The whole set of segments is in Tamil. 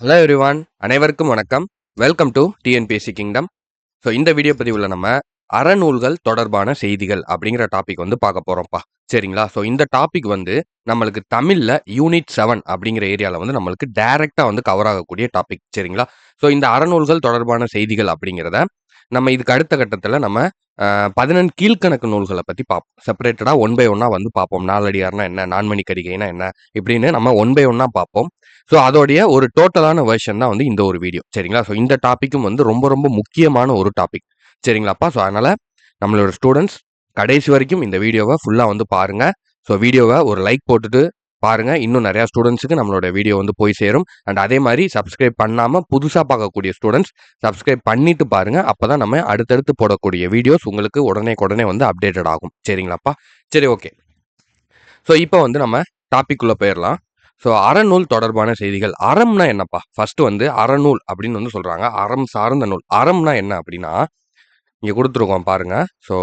ஹலோ எவ்ரிவான், அனைவருக்கும் வணக்கம். Welcome to TNPSC kingdom. So இந்த வீடியோ பதிவில் நம்ம அறநூல்கள் தொடர்பான செய்திகள் அப்படிங்கிற டாபிக் வந்து பார்க்க போகிறோம்ப்பா. சரிங்களா? ஸோ இந்த டாபிக் வந்து நம்மளுக்கு தமிழில் யூனிட் 7 அப்படிங்கிற ஏரியாவில் வந்து நம்மளுக்கு டைரெக்டாக வந்து கவர் ஆகக்கூடிய டாபிக். சரிங்களா? ஸோ இந்த அறநூல்கள் தொடர்பான செய்திகள் அப்படிங்கிறத நம்ம இதுக்கு அடுத்த கட்டத்தில் நம்ம 11 கீழ்கணக்கு நூல்களை பற்றி பார்ப்போம். செப்பரேட்டடாக ஒன் பை ஒன்னாக வந்து பார்ப்போம். நாலடியார்னா என்ன, நான்மணி கடிகைனா என்ன, இப்படின்னு நம்ம ஒன் பை ஒன்னாக பார்ப்போம். ஸோ அதோடைய ஒரு டோட்டலான வெர்ஷன் தான் வந்து இந்த ஒரு வீடியோ. சரிங்களா? ஸோ இந்த டாப்பிக்கும் வந்து ரொம்ப ரொம்ப முக்கியமான ஒரு டாபிக். சரிங்களாப்பா? ஸோ அதனால் நம்மளோட ஸ்டூடெண்ட்ஸ் கடைசி வரைக்கும் இந்த வீடியோவை ஃபுல்லாக வந்து பாருங்கள். ஸோ வீடியோவை ஒரு லைக் போட்டுட்டு பாருங்கள். இன்னும் நிறையா ஸ்டூடெண்ட்ஸுக்கு நம்மளோட வீடியோ வந்து போய் சேரும். அண்ட் அதே மாதிரி சப்ஸ்கிரைப் பண்ணாமல் புதுசாக பார்க்கக்கூடிய ஸ்டூடெண்ட்ஸ் சப்ஸ்கிரைப் பண்ணிட்டு பாருங்கள். அப்போ தான் நம்ம அடுத்தடுத்து போடக்கூடிய வீடியோஸ் உங்களுக்கு உடனே வந்து அப்டேட்டட் ஆகும். சரிங்களாப்பா? சரி, ஓகே. ஸோ இப்போ வந்து நம்ம டாபிக் உள்ள போயிடலாம். ஸோ அறநூல் தொடர்பான செய்திகள். அறம்னா என்னப்பா? ஃபர்ஸ்ட் வந்து அறநூல் அப்படின்னு வந்து சொல்றாங்க. அறம் சார்ந்த நூல். அறம்னா என்ன அப்படின்னா, இங்க கொடுத்துருக்கோம் பாருங்க. So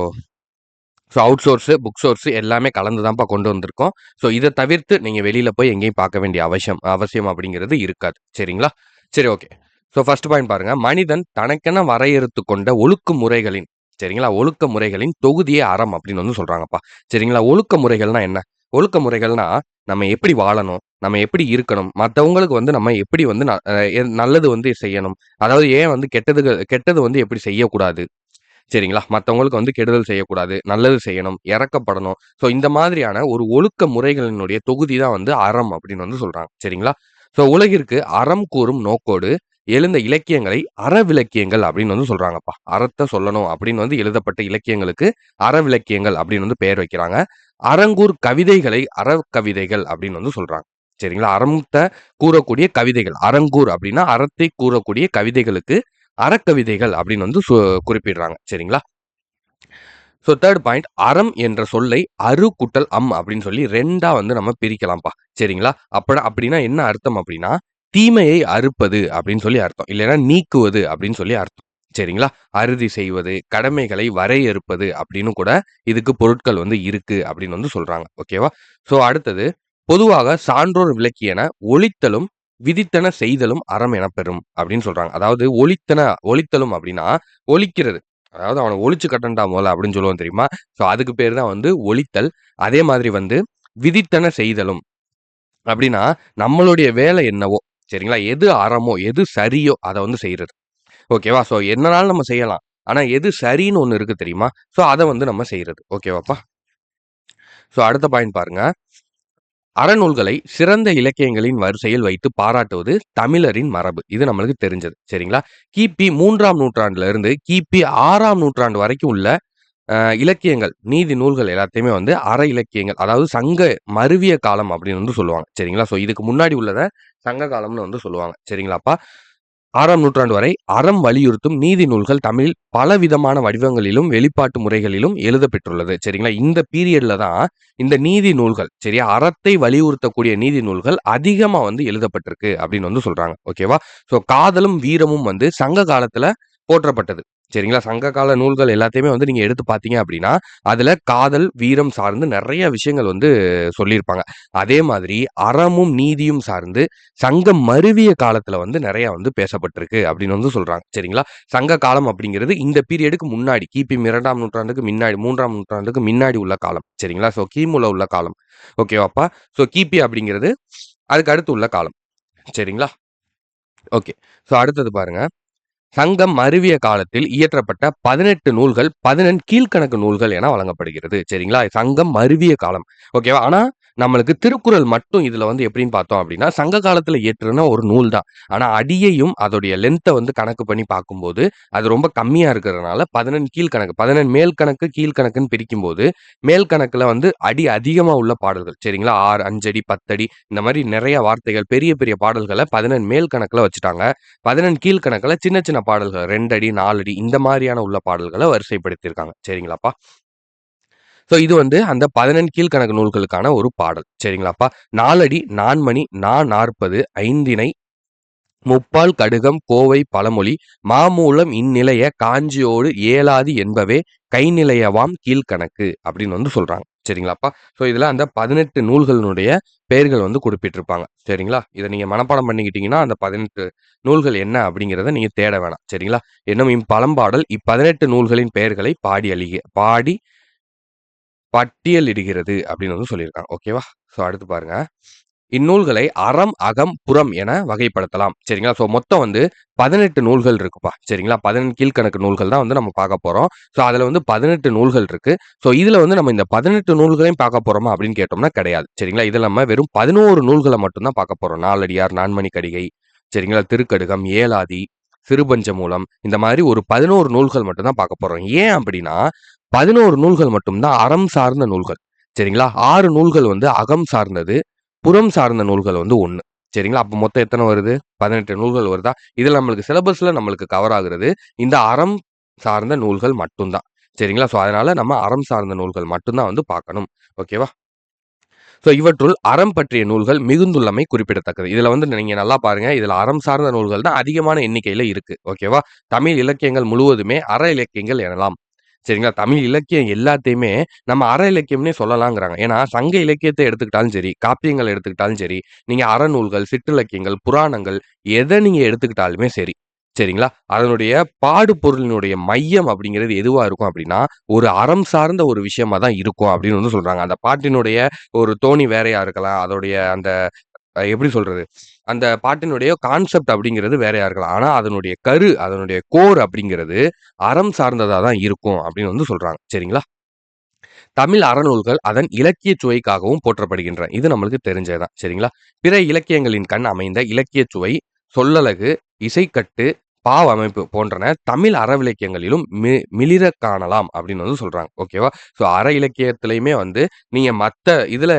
out source, book source எல்லாமே கலந்து தான்ப்பா கொண்டு வந்திருக்கோம். ஸோ இதை தவிர்த்து நீங்கள் வெளியில் போய் எங்கேயும் பார்க்க வேண்டிய அவசியம் அப்படிங்கிறது இருக்காது. சரிங்களா? சரி, ஓகே. ஸோ ஃபர்ஸ்ட் பாயிண்ட் பாருங்க. மனிதன் தனக்கென வரையறுத்து கொண்ட ஒழுக்க முறைகளின், சரிங்களா, ஒழுக்க முறைகளின் தொகுதியே அறம் அப்படின்னு வந்து சொல்றாங்கப்பா. சரிங்களா? ஒழுக்க முறைகள்னா என்ன? ஒழுக்க முறைகள்னா நம்ம எப்படி வாழணும், நம்ம எப்படி இருக்கணும், மற்றவங்களுக்கு வந்து நம்ம எப்படி வந்து நல்லது வந்து செய்யணும், அதாவது ஏன் வந்து கெட்டது வந்து எப்படி செய்யக்கூடாது, சரிங்களா, மற்றவங்களுக்கு வந்து கெடுதல் செய்யக்கூடாது, நல்லது செய்யணும், இறக்கப்படணும். ஸோ இந்த மாதிரியான ஒரு ஒழுக்க முறைகளினுடைய தொகுதி தான் வந்து அறம் அப்படின்னு வந்து சொல்றாங்க. சரிங்களா? ஸோ உலகிற்கு அறம் கூறும் நோக்கோடு எழுந்த இலக்கியங்களை அறவிலக்கியங்கள் அப்படின்னு வந்து சொல்றாங்கப்பா. அறத்தை சொல்லணும் அப்படின்னு வந்து எழுதப்பட்ட இலக்கியங்களுக்கு அறவிலக்கியங்கள் அப்படின்னு வந்து பெயர் வைக்கிறாங்க. அறங்கூர் கவிதைகளை அறக்கவிதைகள் அப்படின்னு வந்து சொல்றாங்க. சரிங்களா? அறத்தை கூறக்கூடிய கவிதைகள், அறங்கூர் அப்படின்னா அறத்தை கூறக்கூடிய கவிதைகளுக்கு அறக்கவிதைகள் அப்படின்னு வந்து குறிப்பிடுறாங்க. சரிங்களா? ஸோ தேர்ட் பாயிண்ட், அறம் என்ற சொல்லை அரு குட்டல் அம் அப்படின்னு சொல்லி ரெண்டா வந்து நம்ம பிரிக்கலாம்ப்பா. சரிங்களா? அப்படின்னா என்ன அர்த்தம் அப்படின்னா, தீமையை அறுப்பது அப்படின்னு சொல்லி அர்த்தம். இல்லைன்னா நீக்குவது அப்படின்னு சொல்லி அர்த்தம். சரிங்களா? அறுதி செய்வது, கடமைகளை வரையறுப்பது அப்படின்னு கூட இதுக்கு பொருட்கள் வந்து இருக்கு அப்படின்னு வந்து சொல்றாங்க. ஓகேவா? ஸோ அடுத்தது, பொதுவாக சான்றோர் விளக்கியன ஒழித்தலும் விதித்தன செய்தலும் அறம் எனப்பெறும் அப்படின்னு சொல்றாங்க. அதாவது ஒழித்தலும் அப்படின்னா ஒழிக்கிறது. அதாவது அவனை ஒழிச்சு கட்டண்டா முதல்ல அப்படின்னு சொல்லுவோம் தெரியுமா? ஸோ அதுக்கு பேர் தான் வந்து ஒழித்தல். அதே மாதிரி வந்து விதித்தன செய்தலும் அப்படின்னா நம்மளுடைய வேலை என்னவோ, சரிங்களா, எது அறமோ எது சரியோ அதை வந்து செய்யறது. ஓகேவா? ஸோ என்னனாலும் நம்ம செய்யலாம். ஆனா எது சரின்னு ஒண்ணு இருக்கு தெரியுமா? ஸோ அதை வந்து நம்ம செய்யறது. ஓகேவாப்பா? ஸோ அடுத்த பாயிண்ட் பாருங்க. அறநூல்களை சிறந்த இலக்கியங்களின் வரிசையில் வைத்து பாராட்டுவது தமிழரின் மரபு. இது நம்மளுக்கு தெரிஞ்சது. சரிங்களா? கிபி 3ஆம் நூற்றாண்டுல இருந்து கிபி 6ஆம் நூற்றாண்டு வரைக்கும் உள்ள இலக்கியங்கள், நீதி நூல்கள் எல்லாத்தையுமே வந்து அற இலக்கியங்கள், அதாவது சங்க மருவிய காலம் அப்படின்னு வந்து சொல்லுவாங்க. சரிங்களா? ஸோ இதுக்கு முன்னாடி உள்ளதை சங்க காலம்னு வந்து சொல்லுவாங்க. சரிங்களாப்பா? 6ஆம் நூற்றாண்டு வரை அறம் வலியுறுத்தும் நீதி நூல்கள் தமிழில் பலவிதமான வடிவங்களிலும் வெளிப்பாட்டு முறைகளிலும் எழுதப்பெற்றுள்ளது. சரிங்களா? இந்த பீரியட்ல தான் இந்த நீதி நூல்கள், சரியா, அறத்தை வலியுறுத்தக்கூடிய நீதி நூல்கள் அதிகமா வந்து எழுதப்பட்டிருக்கு அப்படின்னு வந்து சொல்றாங்க. ஓகேவா? ஸோ காதலும் வீரமும் வந்து சங்க காலத்துல போற்றப்பட்டது. சரிங்களா? சங்க கால நூல்கள் எல்லாத்தையுமே வந்து நீங்க எடுத்து பார்த்தீங்க அப்படின்னா, அதுல காதல், வீரம் சார்ந்து நிறைய விஷயங்கள் வந்து சொல்லியிருப்பாங்க. அதே மாதிரி அறமும் நீதியும் சார்ந்து சங்கம் மருவிய காலத்துல வந்து நிறைய வந்து பேசப்பட்டிருக்கு அப்படின்னு வந்து சொல்றாங்க. சரிங்களா? சங்க காலம் அப்படிங்கிறது இந்த பீரியடுக்கு முன்னாடி, கிபி 2ஆம் நூற்றாண்டுக்கு முன்னாடி, 3ஆம் நூற்றாண்டுக்கு முன்னாடி உள்ள காலம். சரிங்களா? ஸோ கிமுல உள்ள காலம். ஓகேவாப்பா? ஸோ கிபி அப்படிங்கிறது அதுக்கு அடுத்து உள்ள காலம். சரிங்களா? ஓகே. ஸோ அடுத்தது பாருங்க. சங்கம் மருவிய காலத்தில் இயற்றப்பட்ட 18 நூல்கள் 18 கீழ்கணக்கு நூல்கள் என வழங்கப்படுகிறது. சரிங்களா? சங்கம் மருவிய காலம். ஓகேவா? ஆனா நம்மளுக்கு திருக்குறள் மட்டும் இதுல வந்து எப்படின்னு பார்த்தோம் அப்படின்னா, சங்க காலத்துல இயற்றுன ஒரு நூல் தான். ஆனா அடியையும் அதோடைய லென்த்தை வந்து கணக்கு பண்ணி பார்க்கும்போது அது ரொம்ப கம்மியா இருக்கிறதுனால 18 கீழ்கணக்கு, 18 மேல் கணக்கு கீழ்கணக்குன்னு பிரிக்கும்போது, மேல் கணக்குல வந்து அடி அதிகமா உள்ள பாடல்கள். சரிங்களா? 6, 5 அடி, 10 அடி இந்த மாதிரி நிறைய வார்த்தைகள், பெரிய பெரிய பாடல்களை 18 மேல் கணக்குல வச்சுட்டாங்க. 18 கீழ்கணக்குல சின்ன சின்ன பாடல்கள் 2 அடி, 4 அடி இந்த மாதிரியான உள்ள பாடல்களை வரிசைப்படுத்தியிருக்காங்க. சரிங்களாப்பா? ஸோ இது வந்து அந்த 18 கீழ்கணக்கு நூல்களுக்கான ஒரு பாடல். சரிங்களாப்பா? 4 அடி, நான்மணி, 40, ஐந்திணை, முப்பால், கடுகம், கோவை, பழமொழி, மாமூலம், இந்நிலைய காஞ்சியோடு ஏலாதி என்பவே கைநிலையவாம் கீழ்கணக்கு அப்படின்னு வந்து சொல்றாங்க. சரிங்களாப்பா? ஸோ இதுல அந்த 18 நூல்களினுடைய பெயர்கள் வந்து குறிப்பிட்டிருப்பாங்க. சரிங்களா? இத நீங்க மனப்பாடம் பண்ணிக்கிட்டீங்கன்னா, அந்த 18 நூல்கள் என்ன அப்படிங்கிறத நீங்க தேட வேணாம். சரிங்களா? என்னும் பழம்பாடல் 18 நூல்களின் பெயர்களை பாடி பட்டியலிடுகிறது அப்படின்னு வந்து சொல்லியிருக்காங்க. ஓகேவா? ஸோ அடுத்து பாருங்க. இந்நூல்களை அறம், அகம், புறம் என வகைப்படுத்தலாம். சரிங்களா? ஸோ மொத்தம் வந்து 18 நூல்கள் இருக்குப்பா. சரிங்களா? 18 கீழ்க்கணக்கு நூல்கள் தான் வந்து நம்ம பார்க்க போறோம். ஸோ அதுல வந்து 18 நூல்கள் இருக்கு. ஸோ இதுல வந்து நம்ம இந்த 18 நூல்களையும் பார்க்க போறோமா அப்படின்னு கேட்டோம்னா கிடையாது. சரிங்களா? இதுல நம்ம வெறும் 11 நூல்கள மட்டும் தான் பார்க்க போறோம். நாலடியார், நான்மணிக்கடிகை, சரிங்களா? திருக்கடுகம், ஏலாதி, சிறுபஞ்சமூலம் இந்த மாதிரி ஒரு 11 நூல்கள் மட்டும் தான் பார்க்க போறோம். ஏன் அப்படின்னா, 11 நூல்கள் மட்டும் தான் அறம் சார்ந்த நூல்கள். சரிங்களா? 6 நூல்கள் வந்து அகம் சார்ந்தது. புறம் சார்ந்த நூல்கள் வந்து 1. சரிங்களா? அப்ப மொத்தம் எத்தன வருது? 18 நூல்கள் வருதா? இதுல நம்மளுக்கு சிலபஸ்ல நம்மளுக்கு கவர் ஆகுறது, இந்த அறம் சார்ந்த நூல்கள் மட்டும் தான். சரிங்களா? ஸோ அதனால நம்ம அறம் சார்ந்த நூல்கள் மட்டும் தான் வந்து பார்க்கணும். ஓகேவா? ஸோ இவற்றுள் அறம் பற்றிய நூல்கள் மிகுந்துள்ளமை குறிப்பிடத்தக்கது. இதுல வந்து நீங்க நல்லா பாருங்க. இதுல அறம் சார்ந்த நூல்கள் தான் அதிகமான எண்ணிக்கையில இருக்கு. ஓகேவா? தமிழ் இலக்கியங்கள் முழுவதுமே அற இலக்கியங்கள் எனலாம். சரிங்களா? தமிழ் இலக்கியம் எல்லாத்தையுமே நம்ம அற இலக்கியம்னே சொல்லலாங்கிறாங்க. ஏன்னா, சங்க இலக்கியத்த எடுத்துக்கிட்டாலும் சரி, காப்பியங்கள் எடுத்துக்கிட்டாலும் சரி, நீங்க அறநூல்கள், சிற்றிலக்கியங்கள், புராணங்கள் எத நீங்க எடுத்துக்கிட்டாலுமே சரி. சரிங்களா? அதனுடைய பாடுபொருளினுடைய மையம் அப்படிங்கிறது எதுவா இருக்கும் அப்படின்னா, ஒரு அறம் சார்ந்த ஒரு விஷயமா தான் இருக்கும் அப்படின்னு வந்து சொல்றாங்க. அந்த பாட்டினுடைய ஒரு தோணி வேறையா இருக்கலாம். அதோடைய அந்த எப்படி சொல்றது? அந்த பாட்டினுடைய கான்செப்ட் அப்படிங்கிறது வேறையா இருக்கலாம். ஆனா, அதனுடைய அதனுடைய கோர் அப்படிங்கிறது அறம் சார்ந்ததா தான் இருக்கும் அப்படின்னு வந்து சொல்றாங்க. சரிங்களா? தமிழ் அறநூல்கள் அதன் இலக்கிய சுவைக்காகவும் போற்றப்படுகின்றன. இது நம்மளுக்கு தெரிஞ்சது தான். சரிங்களா? பிற இலக்கியங்களின் கண் அமைந்த இலக்கிய சுவை, சொல்லழகு, இசைக்கட்டு, பாவமைப்பு போன்றன தமிழ் அறவிலக்கியங்களிலும் மிளிரக் காணலாம் அப்படின்னு வந்து சொல்றாங்க. ஓகேவா? ஸோ அற இலக்கியத்திலயுமே வந்து நீங்க மத்த இதுல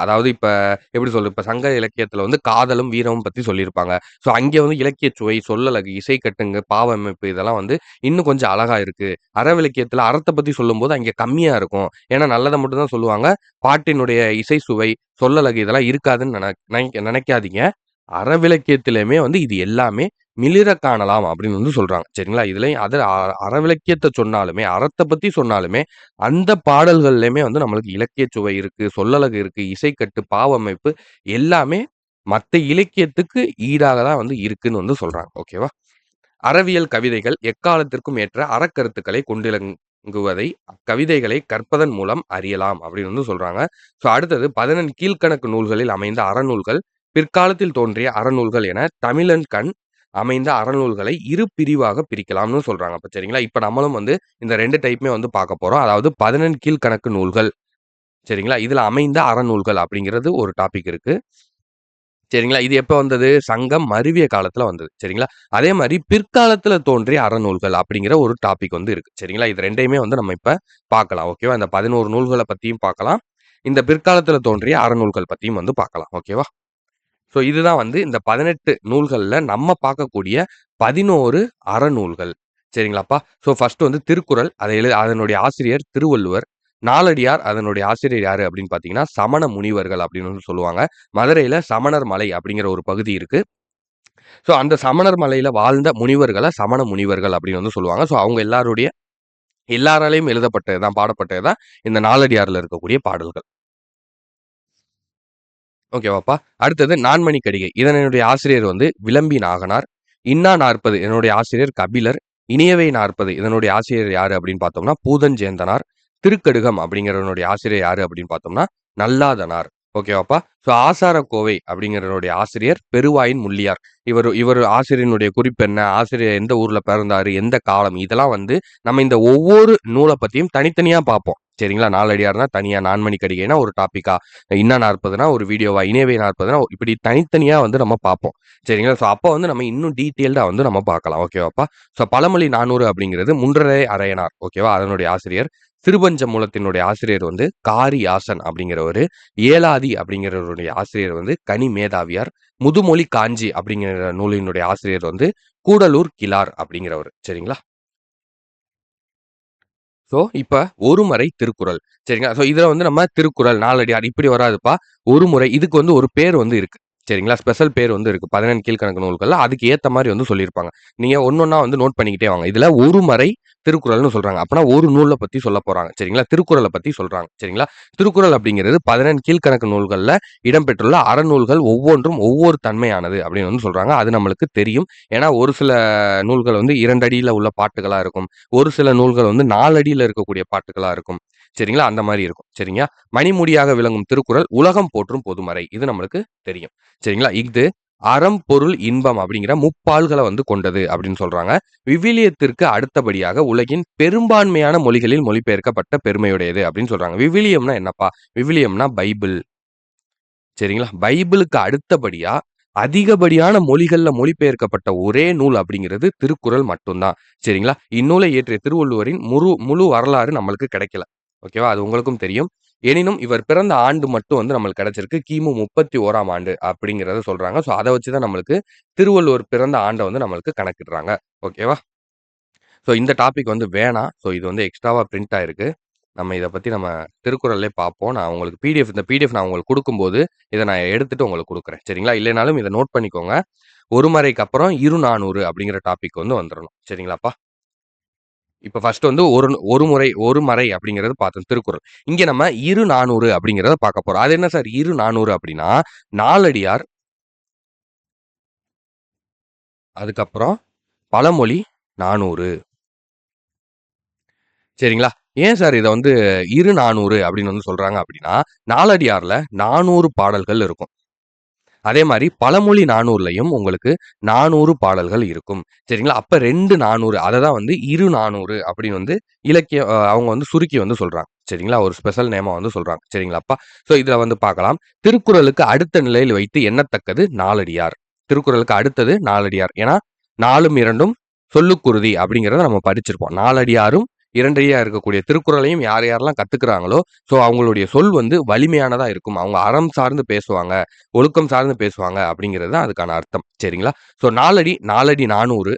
அதாவது இப்ப எப்படி சொல்றது? இப்ப சங்க இலக்கியத்துல வந்து காதலும், வீரமும் பத்தி சொல்லியிருப்பாங்க. ஸோ அங்கே வந்து இலக்கிய சுவை, சொல்லழகு, இசைக்கட்டுங்க, பாவமைப்பு இதெல்லாம் வந்து இன்னும் கொஞ்சம் அழகா இருக்கு. அறவிலக்கியத்துல அறத்த பத்தி சொல்லும்போது அங்கே கம்மியா இருக்கும். ஏன்னா நல்லத மட்டும் தான் சொல்லுவாங்க. பாட்டினுடைய இசை சுவை, சொல்லழகு இதெல்லாம் இருக்காதுன்னு நினைக்காதீங்க. அறவிலக்கியத்திலயுமே வந்து இது எல்லாமே மிளிர காணலாம் அப்படின்னு வந்து சொல்றாங்க. சரிங்களா? இதுலயும் அறவிலக்கியத்த சொன்னாலுமே, அறத்த பத்தி சொன்னாலுமே, அந்த பாடல்கள்லயுமே வந்து நம்மளுக்கு இலக்கிய சுவை இருக்கு, சொல்லழகு இருக்கு, இசைக்கட்டு, பாவமைப்பு எல்லாமே மத்த இலக்கியத்துக்கு ஈடாக தான் வந்து இருக்குன்னு வந்து சொல்றாங்க. ஓகேவா? அறவியல் கவிதைகள் எக்காலத்திற்கும் ஏற்ற அறக்கருத்துக்களை கொண்டிலங்குவதை அக்கவிதைகளை கற்பதன் மூலம் அறியலாம் அப்படின்னு வந்து சொல்றாங்க. ஸோ அடுத்தது 18 கீழ்க்கணக்கு நூல்களில் அமைந்த அறநூல்கள், பிற்காலத்தில் தோன்றிய அறநூல்கள் என தமிழன் கண் அமைந்த அறநூல்களை இரு பிரிவாக பிரிக்கலாம்னு சொல்றாங்க. அப்ப சரிங்களா? இப்ப நம்மளும் வந்து இந்த 2 டைப்புமே வந்து பார்க்க போறோம். அதாவது 18 கீழ்க்கணக்கு நூல்கள். சரிங்களா? இதுல அமைந்த அறநூல்கள் அப்படிங்கிறது ஒரு டாபிக் இருக்கு. சரிங்களா? இது எப்ப வந்தது? சங்கம் மருவிய காலத்துல வந்தது. சரிங்களா? அதே மாரி பிற்காலத்துல தோன்றிய அறநூல்கள் அப்படிங்கிற ஒரு டாபிக் வந்து இருக்கு. சரிங்களா? இது 2யுமே வந்து நம்ம இப்ப பார்க்கலாம். ஓகேவா? இந்த 11 நூல்கள பத்தியும் பார்க்கலாம். இந்த பிற்காலத்துல தோன்றிய அறநூல்கள் பத்தியும் வந்து பார்க்கலாம். ஓகேவா? ஸோ இதுதான் வந்து இந்த 18 நூல்கள்ல நம்ம பார்க்கக்கூடிய 11 அறநூல்கள். சரிங்களாப்பா? ஸோ ஃபர்ஸ்ட் வந்து திருக்குறள். அதனுடைய ஆசிரியர் திருவள்ளுவர். நாலடியார் அதனுடைய ஆசிரியர் யாரு அப்படின்னு பார்த்தீங்கன்னா, சமண முனிவர்கள் அப்படின்னு வந்து சொல்லுவாங்க. மதுரையில சமணர் மலை அப்படிங்கிற ஒரு பகுதி இருக்கு. ஸோ அந்த சமணர் மலையில வாழ்ந்த முனிவர்கள சமண முனிவர்கள் அப்படின்னு வந்து சொல்லுவாங்க. ஸோ அவங்க எல்லாராலயும் எழுதப்பட்டது தான், பாடப்பட்டது தான் இந்த நாலடியார்ல இருக்கக்கூடிய பாடல்கள். ஓகேவாப்பா? அடுத்தது நான்மணிக்கடிகை. இதனுடைய ஆசிரியர் வந்து விளம்பி நாகனார். இன்னா நாற்பது இதனுடைய ஆசிரியர் கபிலர். இனியவை நாற்பது இதனுடைய ஆசிரியர் யாரு அப்படின்னு பார்த்தோம்னா, பூதஞ்சேந்தனார். திருக்கடுகம் அப்படிங்கிறவனுடைய ஆசிரியர் யாரு அப்படின்னு பார்த்தோம்னா, நல்லாதனார். ஓகேவாப்பா? ஸோ ஆசாரக்கோவை அப்படிங்கிறவருடைய ஆசிரியர் பெருவாயின் முள்ளியார். இவரு ஆசிரியரினுடைய குறிப்பு என்ன? ஆசிரியர் எந்த ஊர்ல பிறந்தாரு? எந்த காலம்? இதெல்லாம் வந்து நம்ம இந்த ஒவ்வொரு நூல பத்தியும் தனித்தனியா பார்ப்போம். சரிங்களா? நாலடியார்னா தனியா, நான்மணிக்கடிகைனா ஒரு டாபிக்கா, இன்னா 40னா ஒரு வீடியோவா, இனியவை 40னா இப்படி தனித்தனியா வந்து நம்ம பார்ப்போம். சரிங்களா? ஸோ அப்ப வந்து நம்ம இன்னும் டீட்டெயில்டா வந்து நம்ம பார்க்கலாம். ஓகேவாப்பா? ஸோ பழமொழி 400 அப்படிங்கிறது முன்றரை அரையனார். ஓகேவா? அதனுடைய ஆசிரியர். சிறுபஞ்ச மூலத்தினுடைய ஆசிரியர் வந்து காரியாசன் அப்படிங்கிறவரு. ஏலாதி அப்படிங்கிறவருடைய ஆசிரியர் வந்து கனி மேதாவியார். முதுமொழி காஞ்சி அப்படிங்கிற நூலினுடைய ஆசிரியர் வந்து கூடலூர் கிழார் அப்படிங்கிறவரு. சரிங்களா? ஸோ, இப்ப ஒருமறை திருக்குறள். சரிங்களா? ஸோ, இதுல வந்து நம்ம திருக்குறள், நாலடியார் இப்படி வராதுப்பா. ஒருமுறை இதுக்கு வந்து ஒரு பேர் வந்து இருக்கு. சரிங்களா? ஸ்பெஷல் பேர் வந்து இருக்கு. 14 கீழ்க்கணக்கு நூல்கள்ல அதுக்கு ஏத்த மாரி வந்து சொல்லியிருப்பாங்க. நீங்க ஒண்ணொண்ணா வந்து நோட் பண்ணிக்கிட்டே வாங்க. இதுல ஒரு மறை திருக்குறள்னு சொல்றாங்க. அப்பன்னா ஒரு நூல பத்தி சொல்லப் போறாங்க. சரிங்களா? திருக்குறள பத்தி சொல்றாங்க. சரிங்களா? திருக்குறள் அப்படிங்கிறது 14 கீழ்க்கணக்கு நூல்கள்ல இடம்பெற்றுள்ள அறநூல்கள் ஒவ்வொன்றும் ஒவ்வொரு தன்மையானது அப்படின்னு வந்து சொல்றாங்க. அது நம்மளுக்கு தெரியும். ஏன்னா ஒரு சில நூல்கள் வந்து 2 அடியில உள்ள பாட்டுகளா இருக்கும். ஒரு சில நூல்கள் வந்து 4 அடியில இருக்கக்கூடிய பாட்டுகளா இருக்கும். சரிங்களா? அந்த மாரி இருக்கும். சரிங்க. மணிமுடியாக விளங்கும் திருக்குறள் உலகம் போற்றும் பொதுமறை. இது நம்மளுக்கு தெரியும். சரிங்களா? இது அறம், பொருள், இன்பம் அப்படிங்கிற முப்பால்கள வந்து கொண்டது அப்படின்னு சொல்றாங்க. விவிலியத்திற்கு அடுத்தபடியாக உலகின் பெரும்பான்மையான மொழிகளில் மொழிபெயர்க்கப்பட்ட பெருமையுடையது அப்படின்னு சொல்றாங்க. விவிலியம்னா என்னப்பா? விவிலியம்னா பைபிள். சரிங்களா? பைபிளுக்கு அடுத்தபடியா அதிகப்படியான மொழிகள்ல மொழிபெயர்க்கப்பட்ட ஒரே நூல் அப்படிங்கிறது திருக்குறள் மட்டும் தான். சரிங்களா? இந்நூலை இயற்றிய திருவள்ளுவரின் முழு வரலாறு நம்மளுக்கு கிடைக்கல. ஓகேவா? அது உங்களுக்கும் தெரியும். எனினும் இவர் பிறந்த ஆண்டு மட்டும் வந்து நம்மளுக்கு கிடைச்சிருக்கு. கிமு 31ஆம் ஆண்டு அப்படிங்கிறத சொல்றாங்க. ஸோ அத வச்சு தான் நம்மளுக்கு திருவள்ளுவர் பிறந்த ஆண்ட வந்து நம்மளுக்கு கணக்கிடுறாங்க. ஓகேவா? ஸோ இந்த டாபிக் வந்து வேணாம். ஸோ இது வந்து எக்ஸ்ட்ராவா பிரிண்ட் ஆயிருக்கு. இத பத்தி நம்ம திருக்குறள்லயே பார்ப்போம். நான் உங்களுக்கு பிடிஎஃப் நான் உங்களுக்கு குடுக்கும்போது, இத நான் எடுத்துட்டு உங்களுக்கு குடுக்குறேன். சரிங்களா? இல்லைனாலும் இத நோட் பண்ணிக்கோங்க. ஒரு மறைக்கு அப்புறம் இரு நானூறு அப்படிங்கிற டாபிக் வந்து வந்துரணும். சரிங்களாப்பா? இப்ப ஃபர்ஸ்ட் வந்து ஒரு மறை அப்படிங்கிறது பார்த்தோம் திருக்குறள். இங்க நம்ம இரு நானூறு அப்படிங்கிறத பார்க்க போறோம். அது என்ன சார் இரு நானூறு அப்படின்னா, நாலடியார், அதுக்கப்புறம் பழமொழி 400. சரிங்களா? ஏன் சார் இத வந்து இரு நானூறு அப்படின்னு வந்து சொல்றாங்க அப்படின்னா, நாலடியார்ல 400 பாடல்கள் இருக்கும். அதே மாரி பழமொழி 400லயும் உங்களுக்கு 400 பாடல்கள் இருக்கும். சரிங்களா? அப்ப 2 400 அத தான் வந்து இரு 400 அப்படின்னு வந்து அவங்க வந்து சுருக்கி வந்து சொல்றாங்க. சரிங்களா? ஒரு ஸ்பெஷல் நேமா வந்து சொல்றாங்க. சரிங்களாப்பா? ஸோ இதுல வந்து பார்க்கலாம். திருக்குறளுக்கு அடுத்த நிலையில் வைத்து எண்ணத்தக்கது நாலடியார். திருக்குறளுக்கு அடுத்தது நாலடியார். ஏன்னா 4ம் 2ம் சொல்லுக்குறுதி அப்படிங்கிறத நம்ம படிச்சிருப்போம். நாலடியாரும், இரண்டடியா இருக்கக்கூடிய திருக்குறளையும் யார் யாரெல்லாம் கத்துக்கிறாங்களோ, ஸோ அவங்களுடைய சொல் வந்து வலிமையானதா இருக்கும். அவங்க அறம் சார்ந்து பேசுவாங்க. ஒழுக்கம் சார்ந்து பேசுவாங்க அப்படிங்கிறது தான் அதுக்கான அர்த்தம். சரிங்களா? ஸோ நாலடி 400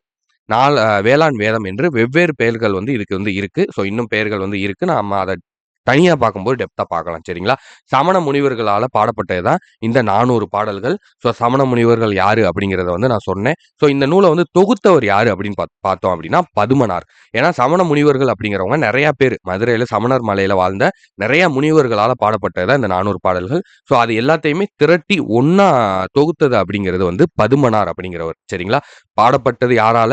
வேளாண் வேதம் என்று வெவ்வேறு பெயர்கள் வந்து இதுக்கு வந்து இருக்கு. ஸோ இன்னும் பெயர்கள் வந்து இருக்கு. நாம அத தனியா பார்க்கும்போது டெப்த்தா பார்க்கலாம். சரிங்களா? சமண முனிவர்களால பாடப்பட்டது தான் இந்த 400 பாடல்கள். ஸோ சமண முனிவர்கள் யாரு அப்படிங்கிறத வந்து நான் சொன்னேன். ஸோ இந்த நூல வந்து தொகுத்தவர் யாரு அப்படின்னு பார்த்தோம் அப்படின்னா பதுமனார். ஏன்னா சமண முனிவர்கள் அப்படிங்கிறவங்க நெறைய பேரு மதுரையில சமணர் மலையில வாழ்ந்த நெறைய முனிவர்களால பாடப்பட்டது தான் இந்த 400 பாடல்கள். ஸோ அது எல்லாத்தையுமே திரட்டி ஒண்ணா தொகுத்தது அப்படிங்கிறது வந்து பதுமனார் அப்படிங்கிறவர். சரிங்களா? பாடப்பட்டது யாரால?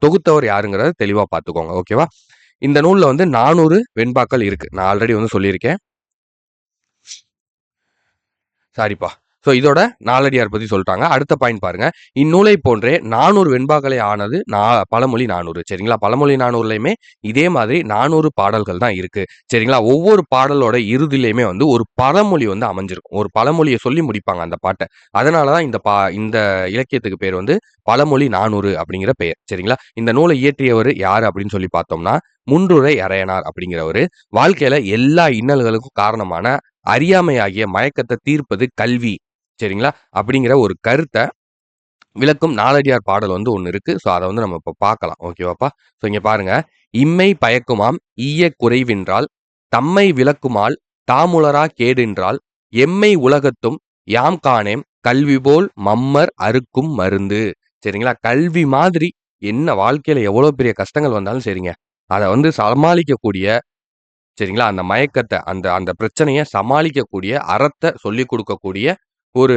தொகுத்தவர் யாருங்கிறத தெளிவா பார்த்துக்கோங்க. ஓகேவா? இந்த நூல்ல வந்து 400 வெண்பாக்கள் இருக்கு. நான் ஆல்ரெடி வந்து சொல்லியிருக்கேன். சாரிப்பா. ஸோ இதோட நாலடியார் பத்தி சொல்ட்டாங்க. அடுத்த பாயிண்ட் பாருங்க. இந்நூலை போன்றே 400 வெண்பாக்களை ஆனது பழமொழி 400. சரிங்களா? பழமொழி 400லயுமே இதே மாதிரி 400 பாடல்கள் தான் இருக்கு. சரிங்களா? ஒவ்வொரு பாடலோட இறுதியிலயுமே வந்து ஒரு பழமொழி வந்து அமைஞ்சிருக்கும். ஒரு பழமொழிய சொல்லி முடிப்பாங்க அந்த பாட்ட. அதனால தான் இந்த இலக்கியத்துக்கு பேர் வந்து பழமொழி 400 அப்படிங்கிற பெயர். சரிங்களா? இந்த நூலை இயற்றியவரு யாரு அப்படின்னு சொல்லி பார்த்தோம்னா, முன்றுரை அரையனார் அப்படிங்கிறவரு. வாழ்க்கையில எல்லா இன்னல்களுக்கும் காரணமான அறியாமை ஆகிய மயக்கத்த தீர்ப்பது கல்வி. சரிங்களா? அப்படிங்கிற ஒரு கருத்த விளக்கும் நாலடியார் பாடல் வந்து ஒண்ணு இருக்கு. ஸோ அத வந்து நம்ம இப்ப பார்க்கலாம். ஓகேவாப்பா? ஸோ இங்க பாருங்க. "இம்மை பயக்குமாம் ஈய குறைவின்றால், தம்மை விலக்குமால் தாமுளரா கேடின்றால், எம்மை உலகத்தும் யாம் காணேம் கல்விபோல் மம்மர் அறுக்கும் மருந்து." சரிங்களா? கல்வி மாதிரி என்ன வாழ்க்கையில எவ்வளோ பெரிய கஷ்டங்கள் வந்தாலும் சரிங்க. அத வந்து சமாளிக்கக்கூடிய சரிங்களா? அந்த மயக்கத்த, அந்த அந்த பிரச்சனைய சமாளிக்கக்கூடிய அறத்த சொல்லிக் குடுக்கக்கூடிய ஒரு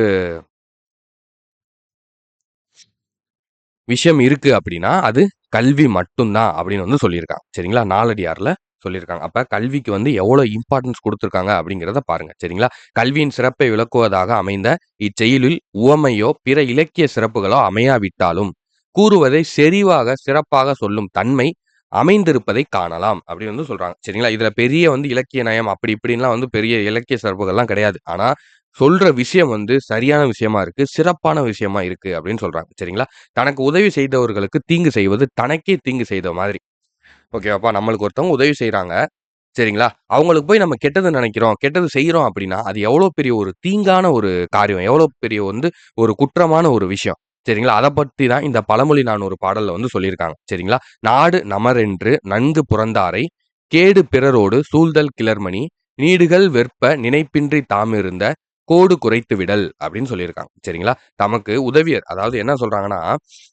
விஷயம் இருக்கு அப்படின்னா, அது கல்வி மட்டும் தான் அப்படின்னு வந்து சொல்லியிருக்காங்க. சரிங்களா? நாலடியார்ல சொல்லியிருக்காங்க. அப்ப கல்விக்கு வந்து எவ்வளோ இம்பார்ட்டன்ஸ் குடுத்துருக்காங்க அப்படிங்கிறத பாருங்க. சரிங்களா? கல்வியின் சிறப்பை விளக்குவதாக அமைந்த இச்செயலில் உவமையோ, பிற இலக்கிய சிறப்புகளோ அமையாவிட்டாலும், கூறுவதை செறிவாக, சிறப்பாக சொல்லும் தன்மை அமைந்திருப்பதை காணலாம் அப்படின்னு வந்து சொல்றாங்க. சரிங்களா? இதுல பெரிய வந்து இலக்கிய நயம் அப்படி இப்படின்லாம் வந்து பெரிய இலக்கிய சிறப்புகள்லாம் கிடையாது. ஆனா, சொல்ற விஷயம் வந்து சரியான விஷயமா இருக்கு. சிறப்பான விஷயமா இருக்கு அப்படின்னு சொல்றாங்க. சரிங்களா? தனக்கு உதவி செய்தவர்களுக்கு தீங்கு செய்வது தனக்கே தீங்கு செய்த மாதிரி. ஓகேவாப்பா? நம்மளுக்கு ஒருத்தவங்க உதவி செய்றாங்க. சரிங்களா? அவங்களுக்கு போய் நம்ம கெட்டது நெனைக்கிறோம், கெட்டது செய்றோம் அப்படின்னா, அது எவ்வளோ பெரிய ஒரு தீங்கான ஒரு காரியம். எவ்வளோ பெரிய வந்து ஒரு குற்றமான ஒரு விஷயம். சரிங்களா? அத பத்தி தான் இந்த பழமொழி 400 பாடல்ல வந்து சொல்லியிருக்காங்க. சரிங்களா? "நாடு நமரென்று நன்கு புறந்தாரை, கேடு பிறரோடு சூழ்தல் கிளர்மணி, நீடுகள் வெற்ப நினைப்பின்றி தாமிருந்த கோடு குறைத்து விடல் அப்படின்னு சொல்லியிருக்காங்க. சரிங்களா? தமக்கு உதவியர் அதாவது என்ன சொல்றாங்கன்னா,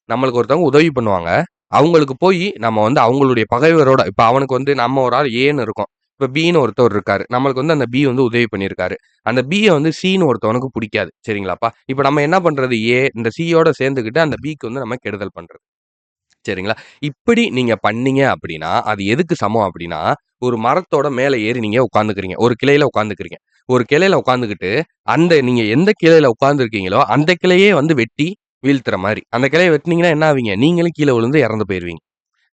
நம்மளுக்கு ஒருத்தவங்க உதவி பண்ணுவாங்க. அவங்களுக்கு போயி நம்ம வந்து அவங்களுடைய பகைவரோட இப்ப அவனுக்கு வந்து நம்ம ஒரு ஆள் ஏன்னு இருக்கோம். இப்ப பின்னு ஒருத்தவர் இருக்காரு. நம்மளுக்கு வந்து அந்த பி வந்து உதவி பண்ணியிருக்காரு. அந்த பிய வந்து சின்னு ஒருத்தவனுக்கு புடிக்காது. சரிங்களாப்பா? இப்ப நம்ம என்ன பண்றது? இந்த சியோட சேர்ந்துக்கிட்டு அந்த பிக்கு வந்து நம்ம கெடுதல் பண்றது. சரிங்களா? இப்படி நீங்க பண்ணீங்க அப்படின்னா, அது எதுக்கு சமம் அப்படின்னா, ஒரு மரத்தோட மேல ஏறி நீங்க உட்கார்ந்துக்கிறீங்க. ஒரு கிளையில உட்கார்ந்துக்கிறீங்க. ஒரு கிளையில உட்கார்ந்துகிட்டு, அந்த நீங்க எந்த கிளையில உட்கார்ந்துருக்கீங்களோ, அந்த கிளையே வந்து வெட்டி வீழ்த்துற மாரி. அந்த கிளைய வெட்டுனீங்கன்னா என்ன ஆவீங்க? நீங்களும் கீழ விழுந்து இறந்து போயிருவீங்க.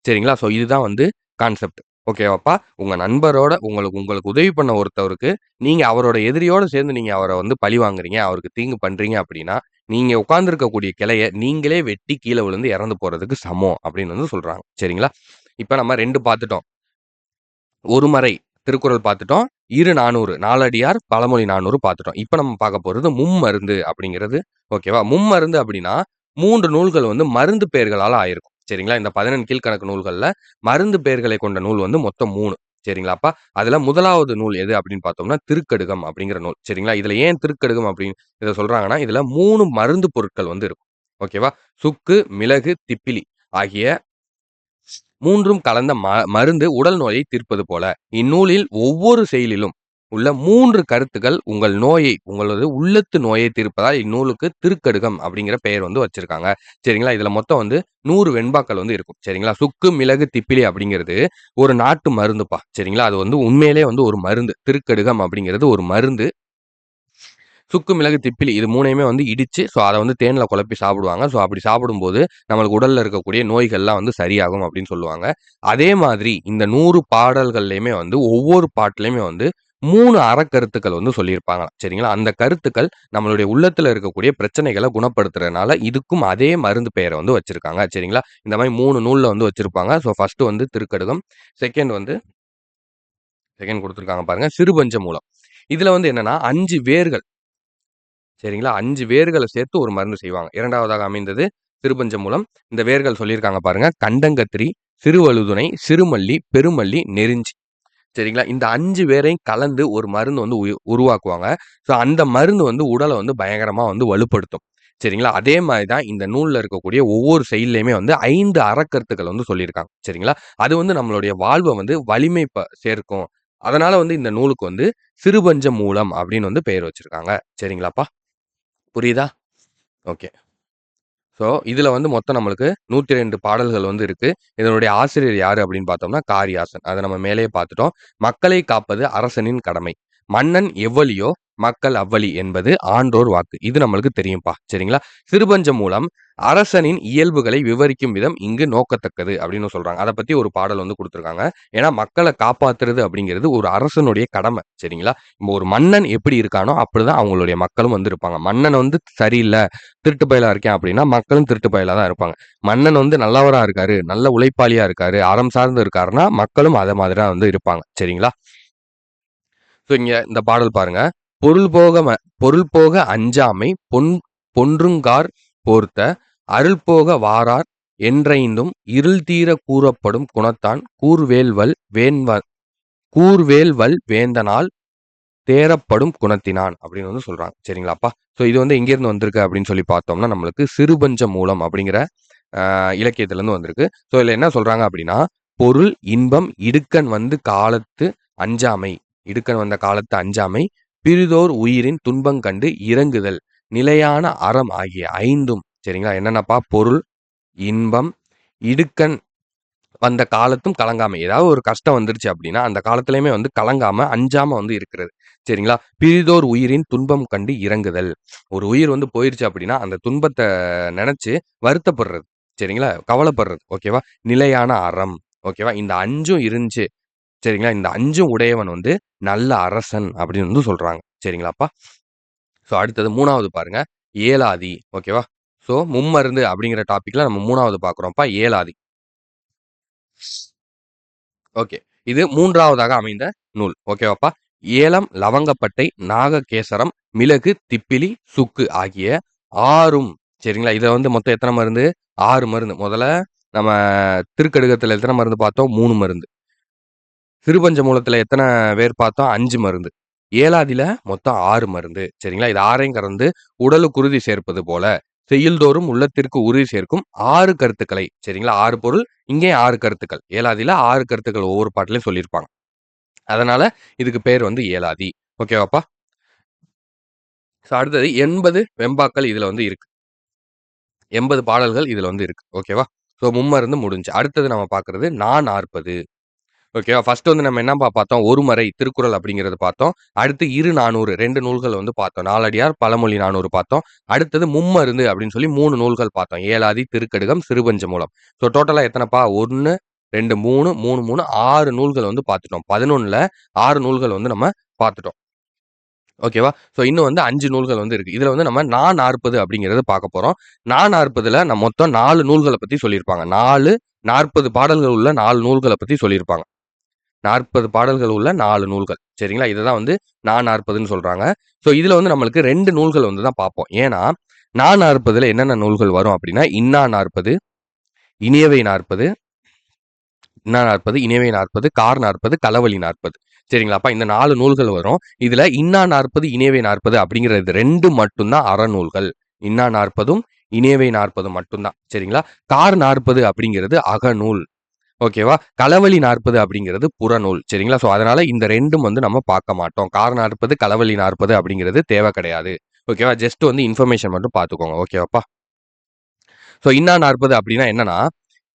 சரிங்களா? ஸோ இதுதான் வந்து கான்செப்ட். ஓகேவாப்பா? உங்க நண்பரோட உங்களுக்கு உங்களுக்கு உதவி பண்ண ஒருத்தவருக்கு, நீங்க அவரோட எதிரியோட சேர்ந்து நீங்க அவர வந்து பழி வாங்குறீங்க, அவருக்கு தீங்கு பண்றீங்க அப்படின்னா, நீங்க உட்கார்ந்திருக்கக்கூடிய கிளைய நீங்களே வெட்டி கீழ விழுந்து இறந்து போறதுக்கு சமம் அப்படின்னு வந்து சொல்றாங்க. சரிங்களா? இப்ப நம்ம 2 பார்த்துட்டோம். ஒரு மறை திருக்குறள் பார்த்துட்டோம். இரு நானூறு நாலடியார் பழமொழி 400 பார்த்துட்டோம். இப்ப நம்ம பார்க்க போறது மும்மருந்து அப்படிங்கிறது. ஓகேவா? மும்மருந்து அப்படின்னா 3 நூல்கள் வந்து மருந்து பெயர்களால ஆயிருக்கும். சரிங்களா? இந்த 14 கீழ்க்கணக்கு நூல்கள்ல மருந்து பெயர்களை கொண்ட நூல் வந்து மொத்தம் 3. சரிங்களாப்பா? அதுல முதலாவது நூல் எது அப்படின்னு பார்த்தோம்னா, திருக்கடுகம் அப்படிங்கிற நூல். சரிங்களா? இதுல ஏன் திருக்கடுகம் அப்படின்னு இத சொல்றாங்கன்னா, இதுல 3 மருந்து பொருட்கள் வந்து இருக்கும். ஓகேவா? சுக்கு, மிளகு, திப்பிலி ஆகிய 3ம் கலந்த மருந்து உடல் நோயை தீர்ப்பது போல. இந்நூலில் ஒவ்வொரு செயலிலும் உள்ள 3 கருத்துக்கள் உங்கள் நோயை, உங்களது உள்ளத்து நோயை தீர்ப்பதால் இந்நூலுக்கு திருக்கடுகம் அப்படிங்கிற பெயர் வந்து வச்சிருக்காங்க. சரிங்களா? இதுல மொத்தம் வந்து 100 வெண்பாக்கள் வந்து இருக்கும். சரிங்களா? சுக்கு, மிளகு, திப்பிலி அப்படிங்கிறது ஒரு நாட்டு மருந்துப்பா. சரிங்களா? அது வந்து உண்மையிலேயே வந்து ஒரு மருந்து. திருக்கடுகம் அப்படிங்கிறது ஒரு மருந்து. சுக்கு, மிளகு, திப்பிலி இது 3யுமே வந்து இடிச்சு, ஸோ அத வந்து தேன்ல குழப்பி சாப்பிடுவாங்க. ஸோ அப்படி சாப்பிடும்போது, நம்மளுக்கு உடல்ல இருக்கக்கூடிய நோய்கள்லாம் வந்து சரியாகும் அப்படின்னு சொல்லுவாங்க. அதே மாதிரி இந்த 100 பாடல்கள்லயுமே வந்து ஒவ்வொரு பாட்டுலயுமே வந்து 3 அறக்கருத்துக்கள் வந்து சொல்லியிருப்பாங்களாம். சரிங்களா? அந்த கருத்துக்கள் நம்மளுடைய உள்ளத்துல இருக்கக்கூடிய பிரச்சனைகள குணப்படுத்துறதுனால, இதுக்கும் அதே மருந்து பெயர வந்து வச்சிருக்காங்க. சரிங்களா? இந்த மாரி 3 நூல்ல வந்து வச்சிருப்பாங்க. ஸோ ஃபர்ஸ்ட் வந்து திருக்கடுகம், செகண்ட் வந்து செகண்ட் குடுத்துருக்காங்க பாருங்க, சிறுபஞ்ச மூலம். இதுல வந்து என்னன்னா 5 வேர்கள் சரிங்களா? 5 வேர்கள சேர்த்து ஒரு மருந்து செய்வாங்க. 2வதாக அமைந்தது திருப்பஞ்சமூலம். இந்த வேர்கள் சொல்லியிருக்காங்க பாருங்க. கண்டங்கத்திரி, சிறுவழுதுணை, சிறுமல்லி, பெருமல்லி, நெருஞ்சி. சரிங்களா? இந்த 5 வேரையும் கலந்து ஒரு மருந்து வந்து உருவாக்குவாங்க. ஸோ அந்த மருந்து வந்து உடல வந்து பயங்கரமா வந்து வலுப்படுத்தும். சரிங்களா? அதே மாரி தான் இந்த நூல்ல இருக்கக்கூடிய ஒவ்வொரு செயல்லயுமே வந்து 5 அறக்கருத்துக்கள் வந்து சொல்லியிருக்காங்க. சரிங்களா? அது வந்து நம்மளுடைய வாழ்வ வந்து வலிமை சேர்க்கும். அதனால வந்து இந்த நூலுக்கு வந்து சிறுபஞ்ச மூலம் அப்படின்னு வந்து பெயர் வச்சிருக்காங்க. சரிங்களாப்பா? புரியுதா? ஓகே. ஸோ, இதுல வந்து மொத்தம் நம்மளுக்கு 102 பாடல்கள் வந்து இருக்கு. இதனுடைய ஆசிரியர் யாரு அப்படின்னு பார்த்தோம்னா, காரியாசன். அத நம்ம மேலேயே பார்த்துட்டோம். "மக்களை காப்பது அரசனின் கடமை. மன்னன் எவ்வழியோ, மக்கள் அவ்வழி என்பது ஆன்றோர் வாக்கு." இது நம்மளுக்கு தெரியும்பா. சரிங்களா? சிறுபஞ்ச மூலம் அரசனின் இயல்புகளை விவரிக்கும் விதம் இங்கு நோக்கத்தக்கது அப்படின்னு சொல்றாங்க. அத பத்தி ஒரு பாடல் வந்து குடுத்துருக்காங்க. ஏன்னா, மக்கள காப்பாத்துறது அப்படிங்கிறது ஒரு அரசனுடைய கடமை. சரிங்களா? இப்போ ஒரு மன்னன் எப்படி இருக்கானோ, அப்படிதான் அவங்களுடைய மக்களும் வந்து இருப்பாங்க. மன்னன் வந்து சரியில்ல, திருட்டு பயலா இருக்கேன் அப்படின்னா, மக்களும் திருட்டு பயலா தான் இருப்பாங்க. மன்னன் வந்து நல்லவரா இருக்காரு, நல்ல உழைப்பாளியா இருக்காரு, அறம் சார்ந்து இருக்காருன்னா, மக்களும் அத மாதிரி தான் வந்து இருப்பாங்க. சரிங்களா? ஸோ இங்க இந்த பாடல் பாருங்க. பொருள் போக பொருள் போக அஞ்சாமை பொன்றுங்கார் போர்த்த அருள் போக வாரார் என்றைந்தும் இருள் தீர கூறப்படும் குணத்தான் கூர்வேல்வல் வேந்தனால் தேறப்படும் குணத்தினான் அப்படின்னு வந்து சொல்றாங்க. சரிங்களாப்பா? ஸோ இது வந்து எங்கேருந்து வந்திருக்கு அப்படின்னு சொல்லி பார்த்தோம்னா, நம்மளுக்கு சிறுபஞ்ச மூலம் அப்படிங்கிற இலக்கியத்திலேருந்து வந்திருக்கு. ஸோ இதுல என்ன சொல்றாங்க அப்படின்னா, பொருள், இன்பம், இடுக்கண் வந்து காலத்து அஞ்சாமை. இடுக்கண் வந்த காலத்து அஞ்சாமை, பிறிதோர் உயிரின் துன்பங் கண்டு இரங்குதல், நிலையான அறம் ஆகிய 5ம் சரிங்களா? என்னென்னப்பா? பொருள், இன்பம், இடுக்கண் வந்த காலத்தும் கலங்காமை. ஏதாவது ஒரு கஷ்டம் வந்துருச்சு அப்படின்னா, அந்த காலத்திலயுமே வந்து கலங்காம, அஞ்சாம வந்து இருக்கிறது. சரிங்களா? பிறிதோர் உயிரின் துன்பம் கண்டு இரங்குதல். ஒரு உயிர் வந்து போயிருச்சு அப்படின்னா, அந்த துன்பத்த நெனச்சு வருத்தப்படுறது. சரிங்களா? கவலைப்படுறது. ஓகேவா? நிலையான அறம். ஓகேவா? இந்த 5ம் இருந்துச்சு. சரிங்களா? இந்த 5ம் உடையவன் வந்து நல்ல அரசன் அப்படின்னு வந்து சொல்றாங்க. சரிங்களாப்பா? ஸோ அடுத்தது 3வது பாருங்க. ஏலாதி. ஓகேவா? ஸோ மும்மருந்து அப்படிங்கிற டாபிக்ல நம்ம 3வது பார்க்குறோம்ப்பா. ஏலாதி. ஓகே. இது 3வதாக அமைந்த நூல். ஓகேவாப்பா? ஏலம், லவங்கப்பட்டை, நாககேசரம், மிளகு, திப்பிலி, சுக்கு ஆகிய 6ம் சரிங்களா? இத வந்து மொத்தம் எத்தன மருந்து? 6 மருந்து. முதல்ல நம்ம திருக்கடுகத்துல எத்தன மருந்து பார்த்தோம்? 3 மருந்து. சிறுபஞ்ச மூலத்துல எத்தன வேர் பார்த்தோம்? 5 மருந்து. ஏழாதில மொத்தம் 6 மருந்து. சரிங்களா? இது 6ஐயும் கலந்து உடலுக்கு உறுதி சேர்ப்பது போல, செய்யுள்தோறும் உள்ளத்திற்கு உறுதி சேர்க்கும் 6 கருத்துக்களை. சரிங்களா? 6 பொருள், இங்கேயும் 6 கருத்துக்கள். ஏழாதில 6 கருத்துக்கள் ஒவ்வொரு பாட்டுலயும் சொல்லியிருப்பாங்க. அதனால இதுக்கு பேர் வந்து ஏழாதி. ஓகேவாப்பா? அடுத்தது 80 வெண்பாக்கள் இதுல வந்து இருக்கு. 80 பாடல்கள் இதுல வந்து இருக்கு. ஓகேவா? மும்மருந்து முடிஞ்சுச்சு. அடுத்தது நம்ம பார்க்கிறது நானாற்பது. ஓகேவா? ஃபர்ஸ்ட் வந்து நம்ம என்னப்பா பார்த்தோம்? ஒருமறை திருக்குறள் அப்படிங்கிறத பார்த்தோம். அடுத்து இரு நானூறு 2 நூல்கள் வந்து பார்த்தோம். நாலடியார், பழமொழி 400 பார்த்தோம். அடுத்தது மும்மருந்து அப்படின்னு சொல்லி 3 நூல்கள் பார்த்தோம். ஏலாதி, திருக்கடுகம், சிறுபஞ்சமூலம். டோட்டலா எத்தனைப்பா? 1, 2, 3, 3, 3 6 நூல்கள் வந்து பார்த்துட்டோம். 11ல 6 நூல்கள் வந்து நம்ம பார்த்துட்டோம். ஓகேவா? இன்னும் வந்து 5 நூல்கள் வந்து இருக்கு. இதுல வந்து நம்ம நானாற்பது அப்படிங்கிறத பார்க்க போறோம். நானாற்பதுல மொத்தம் 4 நூல்கள பத்தி சொல்லியிருப்பாங்க. 40 பாடல்கள் உள்ள 4 நூல்கள பத்தி சொல்லியிருப்பாங்க. 40 பாடல்கள் உள்ள 4 நூல்கள். சரிங்களா? இததான் வந்து நானாற்பதுன்னு சொல்றாங்க. இதுல வந்து நம்மளுக்கு 2 நூல்கள் வந்து தான் பார்ப்போம். ஏன்னா, நானாற்பதுல என்னென்ன நூல்கள் வரும் அப்படின்னா, இன்னா நாற்பது, இனியவை 40, இன்னா 40, இனியவை 40, கார் 40, களவழி 40. சரிங்களா? அப்ப இந்த 4 நூல்கள் வரும். இதுல இன்னா 40, இனியவை 40 அப்படிங்கிறது 2 மட்டும் தான் அறநூல்கள். இன்னா 40ம், இனியவை 40 மட்டும் தான். சரிங்களா? கார் 40 அப்படிங்கிறது அகநூல். ஓகேவா? களவழி 40 அப்படிங்கிறது புறநூல். சரிங்களா? அதனால இந்த 2ம் வந்து நம்ம பார்க்க மாட்டோம். கார் 40, களவழி 40 அப்படிங்கிறது தேவை கிடையாது. ஓகேவா? ஜஸ்ட் வந்து இன்ஃபர்மேஷன் மட்டும் பார்த்துக்கோங்க. ஓகேவாப்பா? இன்னா 40 அப்படின்னா என்னன்னா,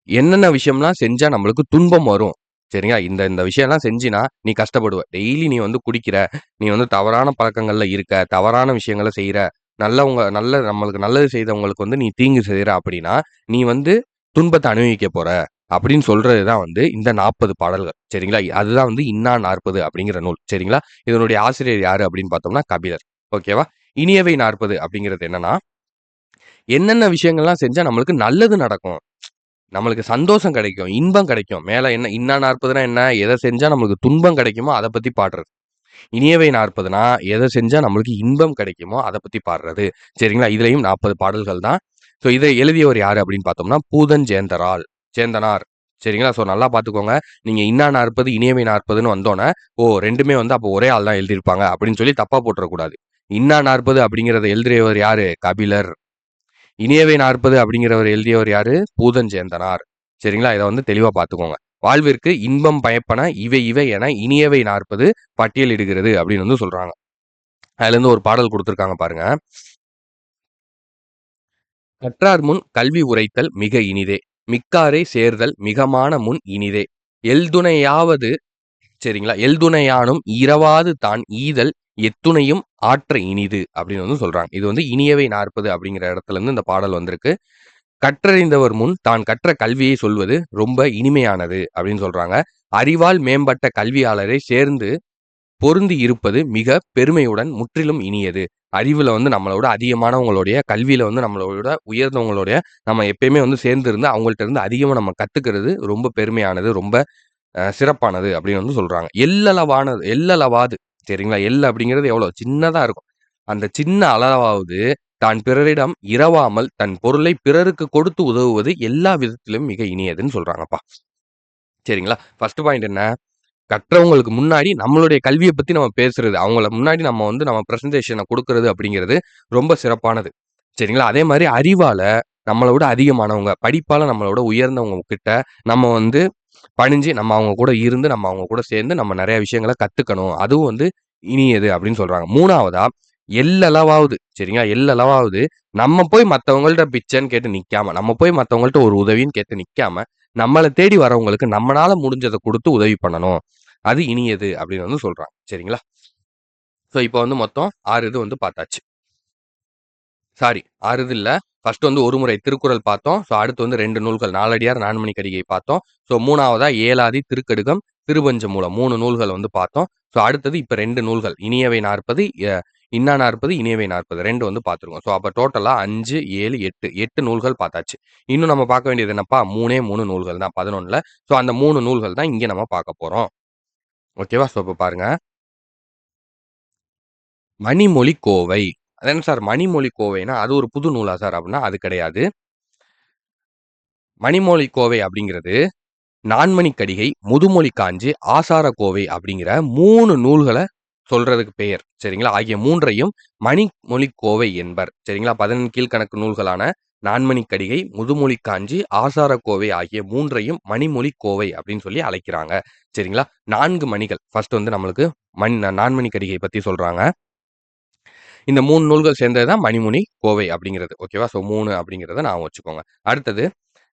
என்னென்ன விஷயம்லாம் செஞ்சா நம்மளுக்கு துன்பம் வரும். சரிங்களா? இந்த இந்த விஷயம்லாம் செஞ்சினா, நீ கஷ்டப்படுவ. டெய்லி நீ வந்து குடிக்கிற, நீ வந்து தவறான பழக்கங்கள்ல இருக்க, தவறான விஷயங்கள செய்ற, நம்மளுக்கு நல்லது செய்தவங்களுக்கு வந்து நீ தீங்கு செய்ற அப்படின்னா, நீ வந்து துன்பத்த அனுபவிக்க போற. அப்படின்னு சொல்றது தான் வந்து இந்த 40 பாடல்கள். சரிங்களா? அதுதான் வந்து இன்னா 40 அப்படிங்கிற நூல். சரிங்களா? இதனுடைய ஆசிரியர் யாரு அப்படின்னு பார்த்தோம்னா கபிலர். ஓகேவா? இனியவை 40 அப்படிங்கிறது என்னன்னா, என்னென்ன விஷயங்கள்லாம் செஞ்சா நம்மளுக்கு நல்லது நடக்கும். நம்மளுக்கு சந்தோஷம் கிடைக்கும், இன்பம் கிடைக்கும். மேல என்ன இன்னா 40னா என்ன? எத செஞ்சா நம்மளுக்கு துன்பம் கிடைக்குமோ அத பத்தி பாடுறது. இனியவை 40னா எத செஞ்சா நம்மளுக்கு இன்பம் கிடைக்குமோ அத பத்தி பாடுறது. சரிங்களா? இதுலயும் 40 பாடல்கள் தான். இதை எழுதியவர் யாரு அப்படின்னு பார்த்தோம்னா, பூதன் சேந்தனார். சரிங்களா? நல்லா பார்த்துக்கோங்க. நீங்க இன்னா 40, இனியவை 40ன்னு வந்தோனே, 2மே வந்து அப்போ ஒரே ஆள் தான் எழுதியிருப்பாங்க அப்படின்னு சொல்லி தப்பா போட்டுறக்கூடாது. இன்னா 40 அப்படிங்கிறத எழுதியவர் யாரு? கபிலர். இனியவை 40 அப்படிங்கிறவர் எழுதியவர் யாரு? பூதன் சேந்தனார். சரிங்களா? இத வந்து தெளிவா பார்த்துக்கோங்க. வாழ்விற்கு இன்பம் பயப்பன இவை இவை என இனியவை 40 பட்டியலிடுகிறது அப்படின்னு வந்து சொல்றாங்க. அதுலேருந்து ஒரு பாடல் குடுத்துருக்காங்க பாருங்க. கற்றார் முன் கல்வி உரைத்தல் மிக இனிதே. மிக்காரை சேர்தல் மிகமான முன் இனிதே. எல்துணையாவது சரிங்களா? எல்துணையானும் இரவாது தான் ஈதல் எத்துணையும் ஆற்ற இனிது அப்படின்னு வந்து சொல்றாங்க. இது வந்து இனியவை 40 அப்படிங்கிற இடத்துல இருந்து இந்த பாடல் வந்திருக்கு. கற்றறிந்தவர் முன் தான் கற்ற கல்வியை சொல்வது ரொம்ப இனிமையானது அப்படின்னு சொல்றாங்க. அறிவால் மேம்பட்ட கல்வியாளரை சேர்ந்து பொருந்தி இருப்பது மிக பெருமையுடன் முற்றிலும் இனியது. அறிவுல வந்து நம்மளோட அதிகமானவங்களுடைய, கல்வியில வந்து நம்மளோட உயர்ந்தவங்களுடைய நம்ம எப்பயுமே வந்து சேர்ந்து இருந்து அவங்கள்ட்ட இருந்து அதிகமா நம்ம கத்துக்கிறது ரொம்ப பெருமையானது. ரொம்ப சிறப்பானது அப்படின்னு வந்து சொல்றாங்க. எள்ளளவாது சரிங்களா? அப்படிங்கிறது எவ்வளோ சின்னதா இருக்கும். அந்த சின்ன அளவாவது தான் பிறரிடம் இரவாமல் தன் பொருளை பிறருக்கு கொடுத்து உதவுவது எல்லா விதத்திலும் மிக இனியதுன்னு சொல்றாங்கப்பா. சரிங்களா? ஃபர்ஸ்ட் பாயிண்ட் என்ன? கற்றவங்களுக்கு முன்னாடி நம்மளுடைய கல்விய பத்தி நம்ம பேசுறது. அவங்கள முன்னாடி நம்ம வந்து நம்ம பிரசன்டேஷன குடுக்குறது அப்படிங்கிறது ரொம்ப சிறப்பானது. சரிங்களா? அதே மாரி அறிவால நம்மள விட அதிகமானவங்க, படிப்பால நம்மள விட உயர்ந்தவங்க கிட்ட நம்ம வந்து பணிஞ்சு, நம்ம அவங்க கூட இருந்து, நம்ம அவங்க கூட சேர்ந்து நம்ம நெறைய விஷயங்கள கத்துக்கணும். அதுவும் வந்து இனியது அப்படின்னு சொல்றாங்க. 3வதா எள்ளளவாவது சரிங்களா? எள்ளளவாவது நம்ம போய் மத்தவங்கள்ட்ட பிச்சைன்னு கேட்டு நிக்காம, நம்ம போய் மத்தவங்கள்ட்ட ஒரு உதவின்னு கேட்டு நிக்காம, நம்மள தேடி வரவங்களுக்கு நம்மனால முடிஞ்சத குடுத்து உதவி பண்ணணும். அது இனியது அப்படின்னு வந்து சொல்றாங்க. சரிங்களா? இப்ப வந்து மொத்தம் 6 இது வந்து பார்த்தாச்சு. சாரி 6 இது இல்ல. ஃபர்ஸ்ட் வந்து ஒரு முறை திருக்குறள் பார்த்தோம். அடுத்து வந்து 2 நூல்கள் நாலடியார், நான்மணிக்கடிகை பார்த்தோம். 3வதா ஏலாதி, திருக்கடுகம், திருவஞ்சமூலம் 3 நூல்கள் வந்து பார்த்தோம். அடுத்தது இப்ப 2 நூல்கள் இனியவை 40, இன்னா 40, இனியவை 40 2 வந்து பார்த்துருக்கோம். அப்ப டோட்டலா 5, 7, 8 நூல்கள் பார்த்தாச்சு. இன்னும் நம்ம பார்க்க வேண்டியது என்னப்பா? 3 நூல்கள் தான் 11ல. அந்த 3 நூல்கள் தான் இங்க நம்ம பார்க்க போறோம். ஓகேவா? இப்ப பாருங்க. மணிமொழி கோவை. அது என்ன சார் மணிமொழி கோவைன்னா, அது ஒரு புது நூலா சார்? அப்படின்னா அது கிடையாது. மணிமொழி கோவை அப்படிங்கிறது, நான்மணிக்கடிகை, முதுமொழி காஞ்சி, ஆசார கோவை அப்படிங்கிற 3 நூல்கள சொல்றதுக்கு பெயர் சரிங்களா? ஆகிய 3ஐயும் மணிமொழிக் கோவை என்பர். சரிங்களா? 11 கீழ்க்கணக்கு நூல்களான நான்மணிக்கடிகை, முதுமொழிக் காஞ்சி, ஆசாரக்கோவை ஆகிய 3ஐயும் மணிமொழிக் கோவை அப்படின்னு சொல்லி அழைக்கிறாங்க. சரிங்களா? 4 மணிகள். ஃபர்ஸ்ட் வந்து நம்மளுக்கு நான்மணிக்கடிகை பத்தி சொல்றாங்க. இந்த 3 நூல்கள் சேர்ந்தது தான் மணிமொழி கோவை அப்படிங்கிறது. ஓகேவா? ஸோ 3 அப்படிங்கிறத ஞாபகம் வச்சுக்கோங்க. அடுத்தது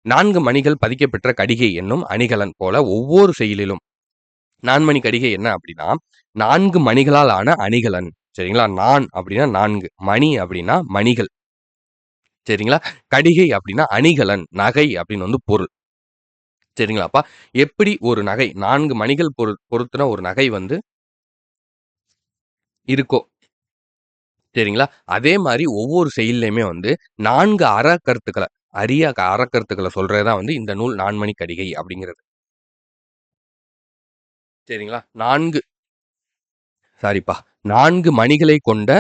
4 மணிகள் பதிக்கப்பெற்ற கடிகை என்னும் அணிகலன் போல ஒவ்வொரு செய்யுளிலும் நான்மணி கடிகை என்ன அப்படின்னா, 4 மணிகளால் ஆன அணிகலன். சரிங்களா? அப்படின்னா 4, மணி அப்படின்னா மணிகள். சரிங்களா? கடிகை அப்படின்னா அணிகலன், நகை அப்படின்னு வந்து பொருள். சரிங்களாப்பா? எப்படி ஒரு நகை 4 மணிகள் பொருத்துன ஒரு நகை வந்து இருக்கோ, சரிங்களா? அதே மாரி ஒவ்வொரு செய்யுள்லயுமே வந்து 4 அறக்கருத்துக்கள, அரிய அறக்கருத்துக்கள சொல்றது தான் வந்து இந்த நூல் நான்மணி கடிகை அப்படிங்கிறது. சரிங்களா? 4 சாரிப்பா. 4 மணிகளை கொண்ட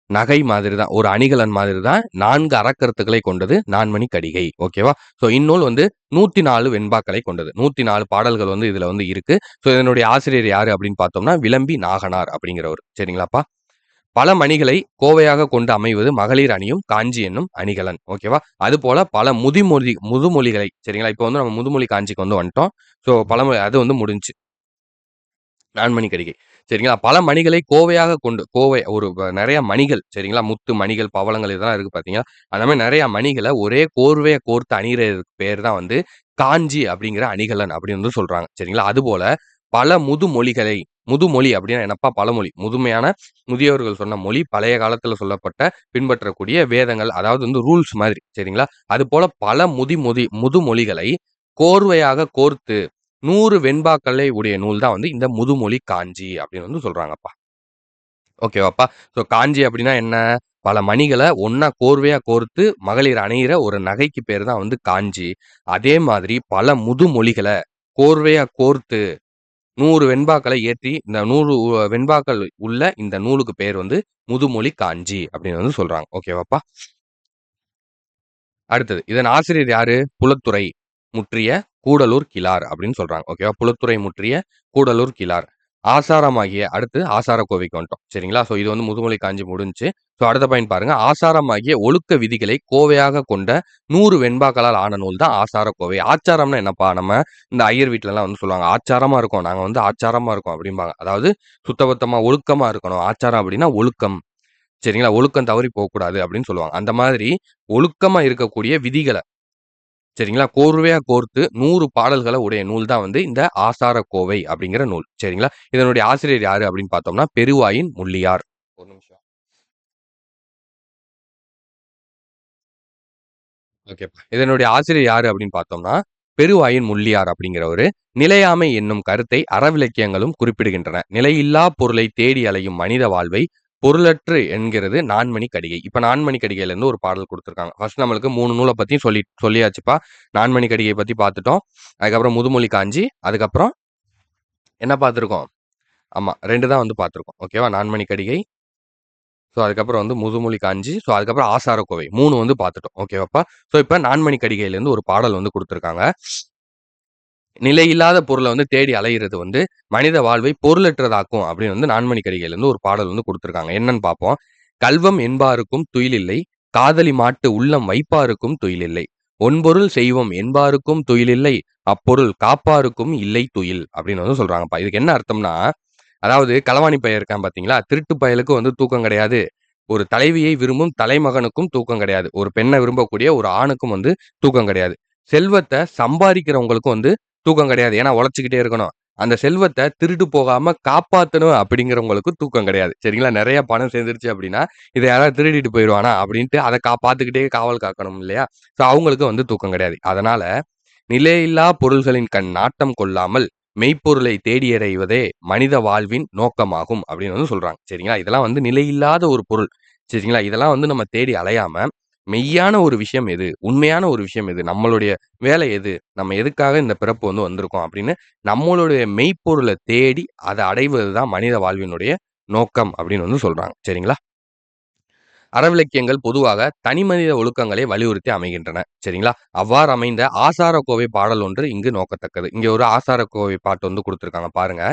நகை மாதிரி தான். ஒரு அணிகலன் மாதிரி தான் 4 அறக்கருத்துக்களை கொண்டது நான்மணி கடிகை. ஓகேவா? ஸோ இந்நூல் வந்து 104 வெண்பாக்களை கொண்டது. 104 பாடல்கள் வந்து இதுல வந்து இருக்கு. ஸோ இதனுடைய ஆசிரியர் யாரு அப்படின்னு பார்த்தோம்னா, விளம்பி நாகனார் அப்படிங்கிறவரு. சரிங்களாப்பா? பல மணிகளை கோவையாக கொண்டு அமைவது மகளிர் அணியும் காஞ்சி என்னும் அணிகலன். ஓகேவா? அதுபோல பல முதுமொழிகளை சரிங்களா? இப்போ வந்து நம்ம முதுமொழி காஞ்சிக்கு வந்து வந்துட்டோம். ஸோ பழமொழி அது வந்து முடிஞ்சுச்சு. நான்மணி கடிகை. சரிங்களா? பல மணிகளை கோவையாக கொண்டு கோவை ஒரு நெறைய மணிகள் சரிங்களா? முத்து, மணிகள், பவளங்கள் இதெல்லாம் இருக்கு பார்த்தீங்களா? அந்த மாரி நெறைய மணிகள ஒரே கோர்வையா கோர்த்து அணியிறதுக்கு பேர் தான் வந்து காஞ்சி அப்படிங்கிற அணிகலன் அப்படின்னு வந்து சொல்றாங்க. சரிங்களா? அதுபோல பல முதுமொழிகளை முதுமொழி அப்படின்னா என்னப்பா? பழமொழி. முதுமையான முதியவர்கள் சொன்ன மொழி, பழைய காலத்துல சொல்லப்பட்ட பின்பற்றக்கூடிய வேதங்கள். அதாவது வந்து ரூல்ஸ் மாதிரி. சரிங்களா? அதுபோல பல முதுமொழிகளை கோர்வையாக கோர்த்து 100 வெண்பாக்களை உடைய நூல் தான் வந்து இந்த முதுமொழி காஞ்சி அப்படின்னு வந்து சொல்றாங்கப்பா. ஓகேவாப்பா? ஸோ காஞ்சி அப்படின்னா என்ன? பல மணிகள ஒண்ணா கோர்வையா கோர்த்து மகளிர் அணியிற ஒரு நகைக்கு பேரு தான் வந்து காஞ்சி. அதே மாதிரி பல முதுமொழிகள கோர்வையா கோர்த்து 100 வெண்பாக்களை ஏற்றி இந்த 100 வெண்பாக்கள் உள்ள இந்த நூலுக்கு பேர் வந்து முதுமொழி காஞ்சி அப்படின்னு வந்து சொல்றாங்க. ஓகேவாப்பா? அடுத்தது இதன் ஆசிரியர் யாரு? புலத்துறை முற்றிய கூடலூர் கிழார் அப்படின்னு சொல்றாங்க. ஓகேவா? புலத்துறை முற்றிய கூடலூர் கிழார். ஆசாரமாகிய அடுத்து ஆசாரக்கோவைக்கு வந்துட்டோம். சரிங்களா? ஸோ இது வந்து முதுமொழி காஞ்சி முடிஞ்சுச்சு. ஸோ அடுத்த பாயிண்ட் பாருங்க. ஆசாரமாகிய ஒழுக்க விதிகளை கோவையாக கொண்ட 100 வெண்பாக்களால் ஆன நூல் தான் ஆசாரக்கோவை. ஆச்சாரம்னா என்னப்பா? நம்ம இந்த ஐயர் வீட்லலாம் வந்து சொல்லுவாங்க. ஆச்சாரமா இருக்கோம். நாங்க வந்து ஆச்சாரமா இருக்கோம் அப்படிம்பாங்க. அதாவது சுத்தபத்தமா ஒழுக்கமா இருக்கணும். ஆச்சாரம் அப்படின்னா ஒழுக்கம். சரிங்களா? ஒழுக்கம் தவறி போக்கூடாது அப்படின்னு சொல்லுவாங்க. அந்த மாதிரி ஒழுக்கமா இருக்கக்கூடிய விதிகள சரிங்களா? கோர்வையா கோர்த்து 100 பாடல்கள உடைய நூல் தான் வந்து இந்த ஆசாரக்கோவை அப்படிங்கிற நூல். சரிங்களா? இதனுடைய ஆசிரியர் யாரு அப்படின்னு பார்த்தோம்னா, பெருவாயின் முள்ளியார். ஒரு நிமிஷம். ஓகேப்பா. இதனுடைய ஆசிரியர் யாரு அப்படின்னு பார்த்தோம்னா, பெருவாயின் முள்ளியார் அப்படிங்கிறவரு. நிலையாமை என்னும் கருத்தை அறவிலக்கியங்களும் குறிப்பிடுகின்றன. நிலையில்லா பொருளை தேடி அலையும் மனித வாழ்வை பொருளற்று என்கிறது நான்மணி கடிகை. இப்ப நான்மணி கடிகையிலிருந்து ஒரு பாடல் குடுத்திருக்காங்க. ஃபர்ஸ்ட் நம்மளுக்கு 3 நூல பத்தியும் சொல்லியாச்சுப்பா. நான்மணி கடிகை பத்தி பார்த்துட்டோம். அதுக்கப்புறம் முதுமொழி காஞ்சி. அதுக்கப்புறம் என்ன பார்த்திருக்கோம்? ஆமா 2 தான் வந்து பார்த்திருக்கோம். ஓகேவா? நான்மணி கடிகை. ஸோ அதுக்கப்புறம் வந்து முதுமொழி காஞ்சி. ஸோ அதுக்கப்புறம் ஆசாரக்கோவை. 3 வந்து பார்த்துட்டோம். ஓகேவாப்பா? ஸோ இப்ப நான்மணி கடிகையிலிருந்து ஒரு பாடல் வந்து குடுத்திருக்காங்க. நிலையில்லாத பொருள வந்து தேடி அலையிறது வந்து மனித வாழ்வை பொருளற்றதாக்கும் அப்படின்னு வந்து நான்மணி கடிகையிலிருந்து ஒரு பாடல் வந்து குடுத்திருக்காங்க. என்னன்னு பார்ப்போம். கல்வம் என்பாருக்கும் துயிலில்லை. காதலி மாட்டு உள்ளம் வைப்பாருக்கும் துயிலில்லை. ஒன்பொருள் செய்வோம் என்பாருக்கும் துயிலில்லை. அப்பொருள் காப்பாருக்கும் இல்லை துயில் அப்படின்னு வந்து சொல்றாங்கப்பா. இதுக்கு என்ன அர்த்தம்னா, அதாவது களவாணி பையன் இருக்கான் பார்த்தீங்களா? திருட்டு பயலுக்கு வந்து தூக்கம் கிடையாது. ஒரு தலைவியை விரும்பும் தலைமகனுக்கும் தூக்கம் கிடையாது. ஒரு பெண்ண விரும்பக்கூடிய ஒரு ஆணுக்கும் வந்து தூக்கம் கிடையாது. செல்வத்த சம்பாரிக்கிறவங்களுக்கும் வந்து தூக்கம் கிடையாது. ஏன்னா உழைச்சுக்கிட்டே இருக்கணும். அந்த செல்வத்த திருடு போகாம காப்பாத்தணும் அப்படிங்கிறவங்களுக்கு தூக்கம் கிடையாது. சரிங்களா? நெறைய பணம் சேர்ந்துருச்சு அப்படின்னா, இத யாராவது திருடிட்டு போயிருவானா? அப்படின்ட்டு அத பாத்துக்கிட்டே காவல் காக்கணும் இல்லையா? ஸோ அவங்களுக்கு வந்து தூக்கம் கிடையாது. அதனால நிலையில்லா பொருள்களின் கண் நாட்டம் கொள்ளாமல் மெய்ப்பொருளை தேடியறைவதே மனித வாழ்வின் நோக்கமாகும் அப்படின்னு வந்து சொல்றாங்க. சரிங்களா? இதெல்லாம் வந்து நிலையில்லாத ஒரு பொருள். சரிங்களா? இதெல்லாம் வந்து நம்ம தேடி அலையாம, மெய்யான ஒரு விஷயம் எது? உண்மையான ஒரு விஷயம் எது? நம்மளுடைய வேலை எது? நம்ம எதுக்காக இந்த பிறப்பு வந்து வந்திருக்கோம் அப்படின்னு நம்மளுடைய மெய்ப்பொருள தேடி அத அடைவது தான் மனித வாழ்வினுடைய நோக்கம் அப்படின்னு வந்து சொல்றாங்க. சரிங்களா? அறவிலக்கியங்கள் பொதுவாக தனிமனித ஒழுக்கங்களை வலியுறுத்தி அமைகின்றன. சரிங்களா? அவ்வாறு அமைந்த ஆசாரக்கோவை பாடல் ஒன்று இங்கு நோக்கத்தக்கது. இங்க ஒரு ஆசாரக்கோவை பாட்டு வந்து குடுத்திருக்காங்க பாருங்க.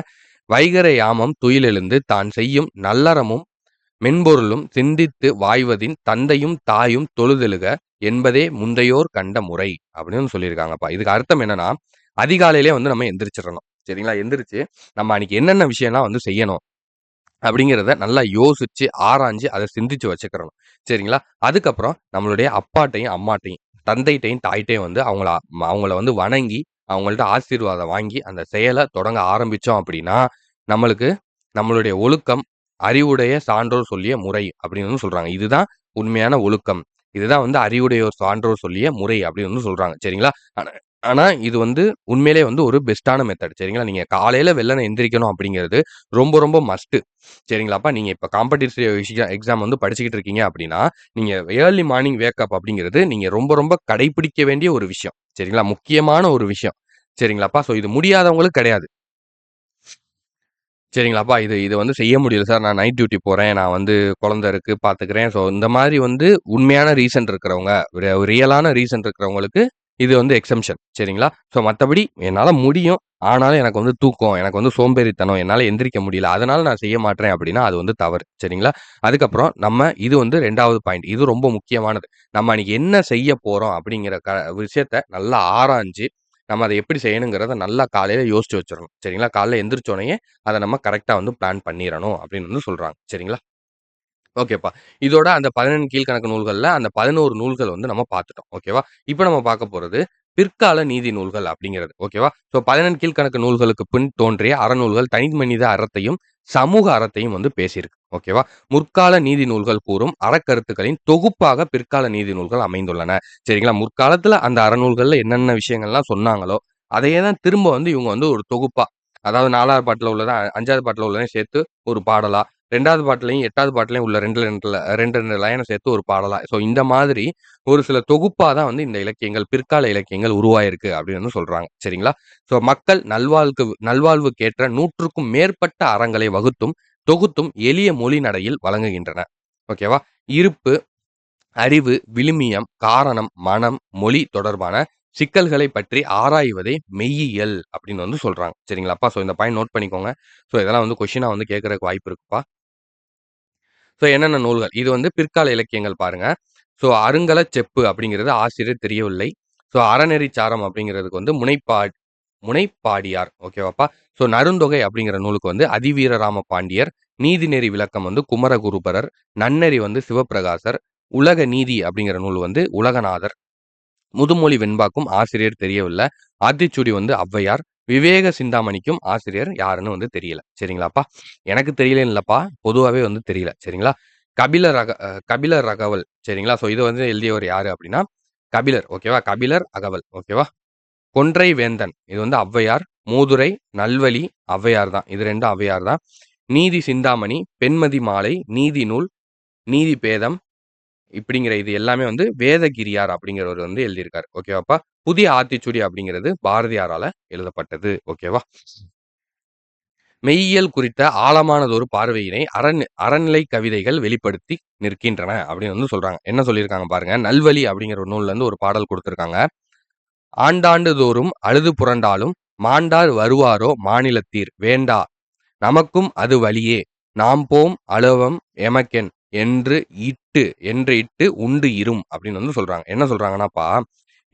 வைகறை யாமம் துயிலெழுந்து தான் செய்யும் நல்லறமும் மென்பொருளும் சிந்தித்து வாய்வதின் தந்தையும் தாயும் தொழுதெழுக என்பதே முந்தையோர் கண்ட முறை அப்படின்னு சொல்லியிருக்காங்கப்பா. இதுக்கு அர்த்தம் என்னன்னா, அதிகாலையிலே வந்து நம்ம எந்திரிச்சிடணும். சரிங்களா? எந்திரிச்சு நம்ம அன்னைக்கு என்னென்ன விஷயம்லாம் வந்து செய்யணும் அப்படிங்கிறத நல்லா யோசிச்சு, ஆராய்ஞ்சு அத சிந்திச்சு வச்சுக்கிறணும். சரிங்களா? அதுக்கப்புறம் நம்மளுடைய அப்பாட்டையும், அம்மாட்டையும், தந்தைட்டயும், தாயிட்டயும் வந்து அவங்கள வந்து வணங்கி, அவங்கள்ட்ட ஆசீர்வாதம் வாங்கி, அந்த செயல தொடங்க ஆரம்பிச்சோம் அப்படின்னா, நம்மளுக்கு நம்மளுடைய ஒழுக்கம், அறிவுடைய சான்றோர் சொல்லிய முறை அப்படின்னு வந்து சொல்றாங்க. இதுதான் உண்மையான ஒழுக்கம். இதுதான் வந்து அறிவுடையோர் சான்றோர் சொல்லிய முறை அப்படின்னு வந்து சொல்றாங்க. சரிங்களா? ஆனா ஆனா இது வந்து உண்மையிலேயே வந்து ஒரு பெஸ்ட்டான மெத்தட். சரிங்களா? நீங்க காலையில வெள்ளன எந்திரிக்கணும் அப்படிங்கிறது ரொம்ப ரொம்ப மஸ்ட்டு. சரிங்களாப்பா. நீங்க இப்ப காம்படிட்டிவ் எக்ஸாம் வந்து படிச்சுக்கிட்டு இருக்கீங்க அப்படின்னா, நீங்க ஏர்லி மார்னிங் வேக்கப் அப்படிங்கிறது நீங்க ரொம்ப ரொம்ப கடைப்பிடிக்க வேண்டிய ஒரு விஷயம். சரிங்களா? முக்கியமான ஒரு விஷயம். சரிங்களாப்பா. ஸோ இது முடியாதவங்களுக்கு கிடையாது. சரிங்களாப்பா. இது இது வந்து செய்ய முடியல சார். நான் நைட் டியூட்டி போறேன். நான் வந்து குழந்தை இருக்கு பார்த்துக்கிறேன். ஸோ இந்த மாரி வந்து உண்மையான ரீசன் இருக்கிறவங்க, ரியலான ரீசன் இருக்கிறவங்களுக்கு இது வந்து எக்செம்ஷன். சரிங்களா? ஸோ மத்தபடி என்னால முடியும். ஆனாலும் எனக்கு வந்து தூக்கம், எனக்கு வந்து சோம்பேறித்தனம், என்னால எந்திரிக்க முடியல. அதனால நான் செய்ய மாட்றேன் அப்படின்னா, அது வந்து தவறு. சரிங்களா? அதுக்கப்புறம் நம்ம இது வந்து 2வது பாயிண்ட். இது ரொம்ப முக்கியமானது. நம்ம அன்னைக்கு என்ன செய்ய போறோம் அப்படிங்கிற விஷயத்த நல்லா ஆராய்ஞ்சு, நம்ம அத எப்படி செய்யணுங்கிறத நல்லா காலையில யோசிச்சு வச்சுரணும். சரிங்களா? காலைல எந்திரிச்ச உடனேயே அத நம்ம கரெக்ட்டா வந்து பிளான் பண்ணிறணும் அப்படின்னு வந்து சொல்றாங்க. சரிங்களா? ஓகேப்பா. இதோட அந்த 14 கீழ்க்கணக்கு நூல்கள்ல அந்த 11 நூல்கள் வந்து நம்ம பார்த்துட்டோம். ஓகேவா? இப்ப நம்ம பார்க்க போறது பிற்கால நீதி நூல்கள் அப்படிங்கிறது. ஓகேவா? ஸோ 14 கீழ்க்கணக்கு நூல்களுக்கு பின் தோன்றிய அறநூல்கள் தனிமனித அறத்தையும், சமூக அறத்தையும் வந்து பேசியிருக்கு. ஓகேவா? முற்கால நீதி நூல்கள் கூறும் அறக்கருத்துக்களின் தொகுப்பாக பிற்கால நீதி நூல்கள் அமைந்துள்ளன. சரிங்களா? முற்காலத்துல அந்த அறநூல்கள்ல என்னென்ன விஷயங்கள்லாம் சொன்னாங்களோ, அதையே தான் திரும்ப வந்து இவங்க வந்து ஒரு தொகுப்பா, அதாவது 4வது பாட்டுல உள்ளத 5வது பாட்டுல உள்ளதையும் சேர்த்து ஒரு பாடலா, 2வது பாட்டுலயும், 8வது பாட்டுலயும் உள்ள 2 லைன சேர்த்து ஒரு பாடலா. ஸோ இந்த மாதிரி ஒரு சில தொகுப்பா தான் வந்து இந்த இலக்கியங்கள், பிற்கால இலக்கியங்கள் உருவாயிருக்கு அப்படின்னு வந்து சொல்றாங்க. சரிங்களா? ஸோ மக்கள் நல்வாழ்வுக்கேற்ற 100க்கும் மேற்பட்ட அறங்களை வகுத்தும், தொகுத்தும் எளிய மொழி நடையில் வழங்குகின்றன. ஓகேவா? இருப்பு, அறிவு, விழுமியம், காரணம், மனம், மொழி தொடர்பான சிக்கல்களை பற்றி ஆராய்வதே மெய்யியல் அப்படின்னு வந்து சொல்றாங்க. சரிங்களாப்பா? ஸோ இந்த பாயிண்ட் நோட் பண்ணிக்கோங்க. ஸோ இதெல்லாம் வந்து கொஸ்டினா வந்து கேட்கறதுக்கு வாய்ப்பு இருக்குப்பா. ஸோ என்னென்ன நூல்கள்? இது வந்து பிற்கால இலக்கியங்கள் பாருங்க. ஸோ அருங்கலச் செப்பு அப்படிங்கிறது ஆசிரியர் தெரியவில்லை. ஸோ அறநெறிச்சாரம் அப்படிங்கிறதுக்கு வந்து முனைப்பாடியார். ஓகேவாப்பா? ஸோ நருந்தொகை அப்படிங்கிற நூலுக்கு வந்து அதிவீரராம பாண்டியர், நீதிநெறி விளக்கம் வந்து குமரகுருபரர், நன்னெறி வந்து சிவப்பிரகாசர், உலக நீதி அப்படிங்கிற நூல் வந்து உலகநாதர், முதுமொழி வெண்பாக்கும் ஆசிரியர் தெரியவில்ல. ஆத்திச்சூடி வந்து ஔவையார். விவேக சிந்தாமணிக்கும் ஆசிரியர் யாருன்னு வந்து தெரியல. சரிங்களாப்பா? எனக்கு தெரியலன்னு இல்லப்பா. பொதுவாவே வந்து தெரியல. சரிங்களா? கபிலர் அகவல். சரிங்களா? ஸோ இத வந்து எழுதியவர் யாரு அப்படின்னா, கபிலர். ஓகேவா? கபிலர் அகவல். ஓகேவா? கொன்றை வேந்தன். இது வந்து ஔவையார். மூதுரை, நல்வழி ஔவையார் தான். இது 2ம் ஔவையார் தான். நீதி சிந்தாமணி, பெண்மதி மாலை, நீதி நூல், நீதி பேதம் இப்படிங்கிற இது எல்லாமே வந்து வேதகிரியார் அப்படிங்கிறவர் வந்து எழுதியிருக்காரு. ஓகேவாப்பா? புதிய ஆத்திச்சூடி அப்படிங்கிறது பாரதியாரால எழுதப்பட்டது. ஓகேவா? மெய்யியல் குறித்த ஆழமானதொரு பார்வையினை அறநிலை கவிதைகள் வெளிப்படுத்தி நிற்கின்றன அப்படின்னு வந்து சொல்றாங்க. என்ன சொல்லியிருக்காங்க பாருங்க. நல்வழி அப்படிங்கிற ஒரு நூல்ல இருந்து ஒரு பாடல் குடுத்திருக்காங்க. ஆண்டாண்டு தோறும் அழுது புரண்டாலும் மாண்டார் வருவாரோ மாநிலத்தீர் வேண்டா நமக்கும் அது வழியே நாம் போம் அலுவம் எமக்கென் என்று இட்டு உண்டு இரும் அப்படின்னு வந்து சொல்றாங்க. என்ன சொல்றாங்கன்னாப்பா,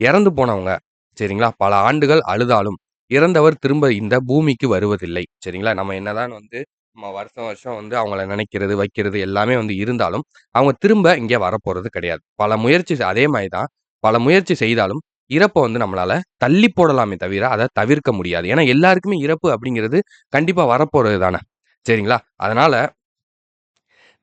இறந்து போனவங்க சரிங்களா, பல ஆண்டுகள் அழுதாலும் இறந்தவர் திரும்ப இந்த பூமிக்கு வருவதில்லை. சரிங்களா? நம்ம என்னதான் வந்து நம்ம வருஷம் வருஷம் வந்து அவங்கள நினைக்கிறது, வைக்கிறது எல்லாமே வந்து இருந்தாலும், அவங்க திரும்ப இங்க வரப்போறது கிடையாது. அதே மாரி தான் பல முயற்சி செய்தாலும், இறப்ப வந்து நம்மளால தள்ளி போடலாமே தவிர, அத தவிர்க்க முடியாது. ஏன்னா எல்லாருக்குமே இறப்பு அப்படிங்கிறது கண்டிப்பா வரப்போறது தானே. சரிங்களா? அதனால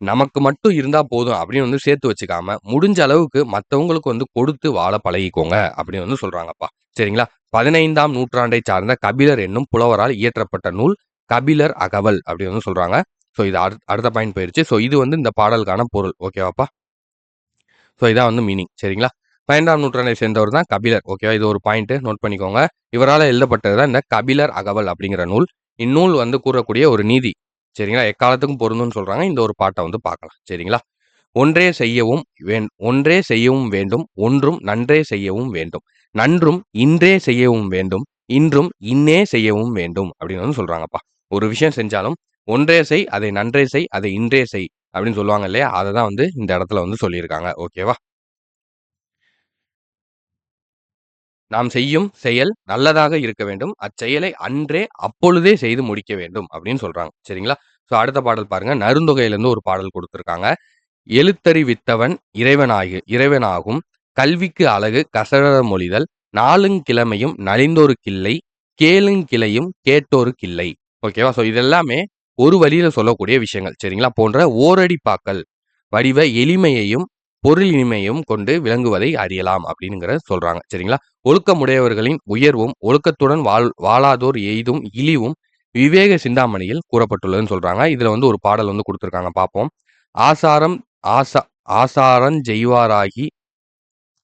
நமக்கு மட்டும் இருந்தா போதும் அப்படின்னு வந்து சேர்த்து வச்சுக்காம, முடிஞ்ச அளவுக்கு மத்தவங்களுக்கு வந்து கொடுத்து வாழ பழகிக்கோங்க அப்படின்னு வந்து சொல்றாங்கப்பா. சரிங்களா? 15ஆம் நூற்றாண்டைச் சார்ந்த கபிலர் என்னும் புலவரால் இயற்றப்பட்ட நூல் கபிலர் அகவல் அப்படின்னு வந்து சொல்றாங்க. ஸோ இது அடுத்த பாயிண்ட் போயிருச்சு. ஸோ இது வந்து இந்த பாடலுக்கான பொருள். ஓகேவாப்பா? ஸோ இதான் வந்து மீனிங். சரிங்களா? 15ஆம் நூற்றாண்டை சேர்ந்தவர் தான் கபிலர். ஓகேவா? இது ஒரு பாயிண்ட் நோட் பண்ணிக்கோங்க. இவரால எழுதப்பட்டது தான் இந்த கபிலர் அகவல் அப்படிங்கிற நூல். இந்நூல் வந்து கூறக்கூடிய ஒரு நீதி. சரிங்களா? எக்காலத்துக்கும் பொருந்தும்னு சொல்றாங்க. இந்த ஒரு பாட்ட வந்து பார்க்கலாம். சரிங்களா? ஒன்றே செய்யவும் வேண்டும். ஒன்றும் நன்றே செய்யவும் வேண்டும். நன்றும் இன்றே செய்யவும் வேண்டும். இன்றும் இன்னே செய்யவும் வேண்டும் அப்படின்னு வந்து சொல்றாங்கப்பா. ஒரு விஷயம் செஞ்சாலும், "ஒன்றே செய், அதை நன்றே செய், அதை இன்றே செய்" அப்படின்னு சொல்லுவாங்க இல்லையா? அத தான் வந்து இந்த இடத்துல வந்து சொல்லியிருக்காங்க. ஓகேவா? நாம் செய்யும் செயல் நல்லதாக இருக்க வேண்டும். அச்செயலை அன்றே, அப்பொழுதே செய்து முடிக்க வேண்டும் அப்படின்னு சொல்றாங்க. சரிங்களா? ஸோ அடுத்த பாடல் பாருங்க. நருந்தொகையிலிருந்து ஒரு பாடல் குடுத்திருக்காங்க. எழுத்தறிவித்தவன் இறைவனாகும். கல்விக்கு அழகு கசடற மொழிதல். நாளுங் கிழமையும் நலிந்தோருக்கில்லை. கேளுங் கிளையும் கேட்டோருக்கில்லை. ஓகேவா? ஸோ இது எல்லாமே ஒரு வரியில சொல்லக்கூடிய விஷயங்கள். சரிங்களா? போன்ற ஓரடிப்பாக்கள். வடிவ எளிமையையும், பொருள் இனிமையும் கொண்டு விளங்குவதை அறியலாம் அப்படின்னுங்கிற சொல்றாங்க. சரிங்களா? ஒழுக்கமுடையவர்களின் உயர்வும், ஒழுக்கத்துடன் வாழாதோர் எய்தும் இழிவும் விவேக சிந்தாமணியில் கூறப்பட்டுள்ளதுன்னு சொல்றாங்க. இதுல வந்து ஒரு பாடல் வந்து குடுத்திருக்காங்க பார்ப்போம். ஆசாரம் ஆசா ஆசாரஞ் செய்வாராகி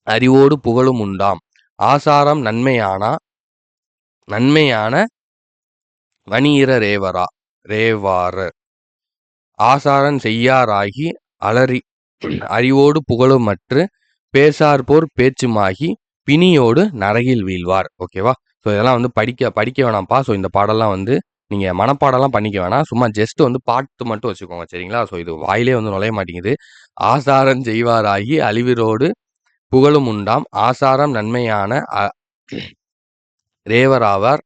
அறிவோடு புகழும் உண்டாம். ஆசாரம் நன்மையான வணியிர ரேவார. ஆசாரஞ் செய்யாராகி அலறி அறிவோடு புகழுமற்று பேசார்போர் பேச்சுமாகி பிணியோடு நரகில் வீழ்வார். ஓகேவா? ஸோ இதெல்லாம் வந்து படிக்க படிக்க வேணாம்ப்பா. ஸோ இந்த பாடல்லாம் வந்து நீங்க மனப்பாடம்லாம் பண்ணிக்க வேணாம். சும்மா ஜஸ்ட் வந்து பாட்டு மட்டும் வச்சுக்கோங்க. சரிங்களா? ஸோ இது வாயிலே வந்து நுழைய மாட்டேங்குது. ஆசாரஞ் செய்வாராகி அழிவிரோடு புகழும் உண்டாம். ஆசாரம் நன்மையான ரேவராவார்.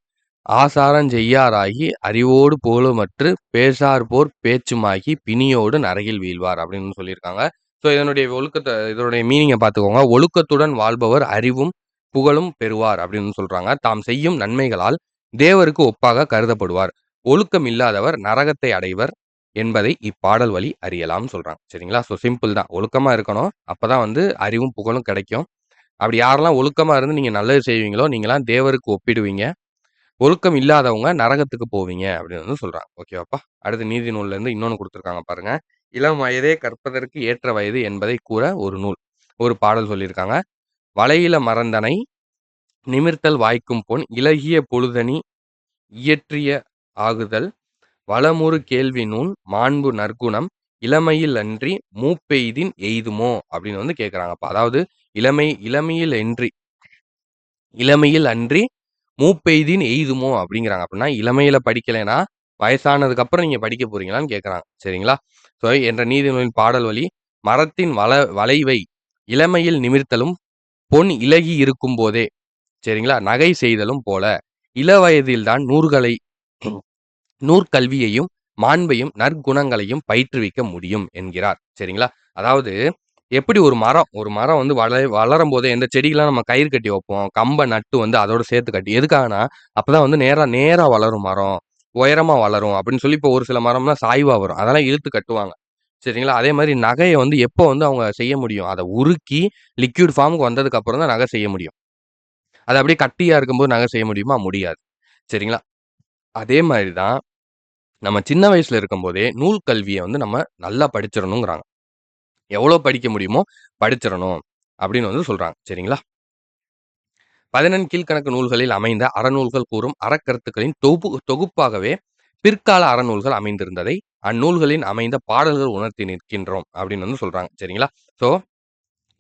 ஆசாரஞ் செய்யாராகி அறிவோடு புகழுமற்று பேசார்போர் பேச்சுமாகி பிணியோடு நரகில் வீழ்வார் அப்படின்னு சொல்லியிருக்காங்க. ஸோ இதனுடைய மீனிங்கை பார்த்துக்கோங்க. ஒழுக்கத்துடன் வாழ்பவர் அறிவும் புகழும் பெறுவார் அப்படின்னு சொல்றாங்க. தாம் செய்யும் நன்மைகளால் தேவருக்கு ஒப்பாக கருதப்படுவார். ஒழுக்கம் இல்லாதவர் நரகத்தை அடைவர் என்பதை இப்பாடல் வழி அறியலாம்னு சொல்றாங்க. சரிங்களா? ஸோ சிம்பிள் தான். ஒழுக்கமா இருக்கணும். அப்பதான் வந்து அறிவும் புகழும் கிடைக்கும். அப்படி யாரெல்லாம் ஒழுக்கமா இருந்து நீங்க நல்லது செய்வீங்களோ, நீங்கலாம் தேவருக்கு ஒப்பிடுவீங்க. ஒழுக்கம் இல்லாதவங்க நரகத்துக்கு போவீங்க அப்படின்னு வந்து சொல்றாங்க. ஓகேவாப்பா? அடுத்து நீதி நூல்ல இருந்து இன்னொன்னு குடுத்துருக்காங்க பாருங்க. இளம் வயதே கற்பதற்கு ஏற்ற வயது என்பதை கூற ஒரு நூல். ஒரு பாடல் சொல்லியிருக்காங்க. "வளையில மறந்தனை நிமிர்த்தல் வாய்க்கும் பொன் இளகிய பொழுதனி இயற்றிய ஆகுதல் வளமுறு கேள்வி நூன் மாண்பு நற்குணம் இளமையில் அன்றி மூப்பெய்தின் எய்துமோ" அப்படின்னு வந்து கேட்கறாங்கப்பா. அதாவது இளமையில் அன்றி மூப்பெய்தின் எய்துமோ அப்படிங்கிறாங்க. அப்படின்னா இளமையில படிக்கலைன்னா, வயசானதுக்கு அப்புறம் நீங்க படிக்க போறீங்களான்னு கேட்கறாங்க. சரிங்களா? ஸோ என்ற நீதிநூலின் பாடல் வழி, மரத்தின் வளைவை இளமையில் நிமிர்த்தலும், பொன் இளகி இருக்கும்போதே சரிங்களா? நகை செய்தலும் போல, இளவயதில்தான் நூற்கல்வியையும், மாண்பையும், நற்குணங்களையும் பயிற்றுவிக்க முடியும் என்கிறார். சரிங்களா? அதாவது எப்படி ஒரு மரம் வந்து வளரும்போதே இந்த செடிக்கெல்லாம் நம்ம கயிறு கட்டி வைப்போம். கம்ப நட்டு வந்து அதோட சேர்த்து கட்டி. எதுக்காகன்னா, அப்பதான் வந்து நேரா நேரா வளரும் மரம். உயரமா வளரும் அப்படின்னு சொல்லி இப்போ ஒரு சில மரம்லாம் சாய்வா வரும். அதெல்லாம் இழுத்து கட்டுவாங்க. சரிங்களா? அதே மாரி நகைய வந்து எப்போ வந்து அவங்க செய்ய முடியும்? அத உருக்கி லிக்விட் ஃபார்ம்க்கு வந்ததுக்கு அப்புறம் தான் நகை செய்ய முடியும். அது அப்படியே கட்டியா இருக்கும்போது நகை செய்ய முடியுமா? முடியாது. சரிங்களா? அதே மாரி தான் நம்ம சின்ன வயசுல இருக்கும்போதே நூல் கல்விய வந்து நம்ம நல்லா படிச்சிரணுங்கிறாங்க. எவ்வளோ படிக்க முடியுமோ படிச்சிரணும் அப்படின்னு வந்து சொல்றாங்க. சரிங்களா? 14 கீழ்க்கணக்கு நூல்களில் அமைந்த அறநூல்கள் கூறும் அறக்கருத்துக்களின் தொகுப்பாகவே பிற்கால அறநூல்கள் அமைந்திருந்ததை அந்நூல்களின் அமைந்த பாடல்கள் உணர்த்தி நிற்கின்றோம் அப்படின்னு வந்து சொல்றாங்க. சரிங்களா? ஸோ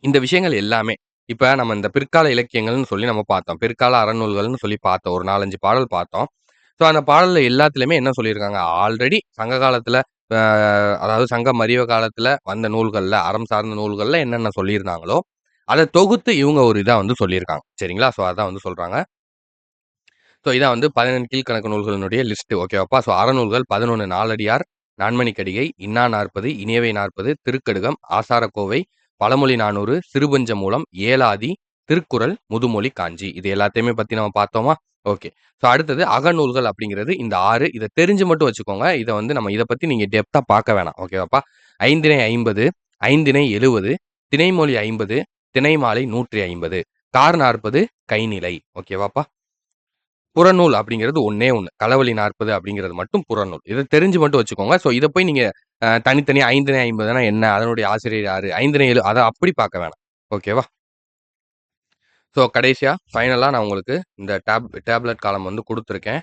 இந்த விஷயங்கள் எல்லாமே இப்ப நம்ம இந்த பிற்கால இலக்கியங்கள்னு சொல்லி நம்ம பார்த்தோம். பிற்கால அறநூல்கள்னு சொல்லி பார்த்தோம். ஒரு 4, 5 பாடல் பார்த்தோம். ஸோ அந்த பாடல்ல எல்லாத்துலயுமே என்ன சொல்லியிருக்காங்க? ஆல்ரெடி சங்க காலத்துல அ அதாவது சங்கம் மறிவு காலத்துல வந்த நூல்கள்ல, அறம் சார்ந்த நூல்கள்ல என்னென்ன சொல்லியிருந்தாங்களோ, அத தொகுத்து இவங்க ஒரு இதா வந்து சொல்லியிருக்காங்க. சரிங்களா? ஸோ அதான் வந்து சொல்றாங்க. ஸோ இதான் வந்து 14 கீழ்க்கணக்கு நூல்களினுடைய லிஸ்ட். ஓகேவாப்பா? ஸோ அறநூல்கள் 11 நாலடியார், நான்மணிக்கடிகை, இன்னா 40, இனியவை 40, திருக்கடுகம், ஆசாரக்கோவை, பழமொழி 400, சிறுபஞ்ச மூலம், ஏலாதி, திருக்குறள், முதுமொழி, காஞ்சி. இது எல்லாத்தையுமே பத்தி நம்ம பார்த்தோமா? ஓகே. ஸோ அடுத்தது அகநூல்கள் அப்படிங்கிறது இந்த 6. இத தெரிஞ்சு மட்டும் வச்சுக்கோங்க. இத பத்தி நீங்க டெப்த்தா பார்க்க வேணாம். ஓகேவாப்பா? ஐந்திணை 50, ஐந்திணை 70, திணைமொழி 50, திணைமாலை 150, கார் 40, கைநிலை. ஓகேவாப்பா? புறநூல் அப்படிங்கிறது ஒண்ணே ஒண்ணு. களவழி 40 அப்படிங்கிறது மட்டும் புறநூல். இத தெரிஞ்சு மட்டும் வச்சுக்கோங்க. ஸோ இத போய் நீங்க தனித்தனியா 5 50னா என்ன? அதனுடைய ஆசிரியர் யாரு? 5 அத அப்படி பார்க்க வேணாம். ஓகேவா? ஸோ கடைசியா ஃபைனலா நான் உங்களுக்கு இந்த டேப்லெட் காலம் வந்து குடுத்துருக்கேன்.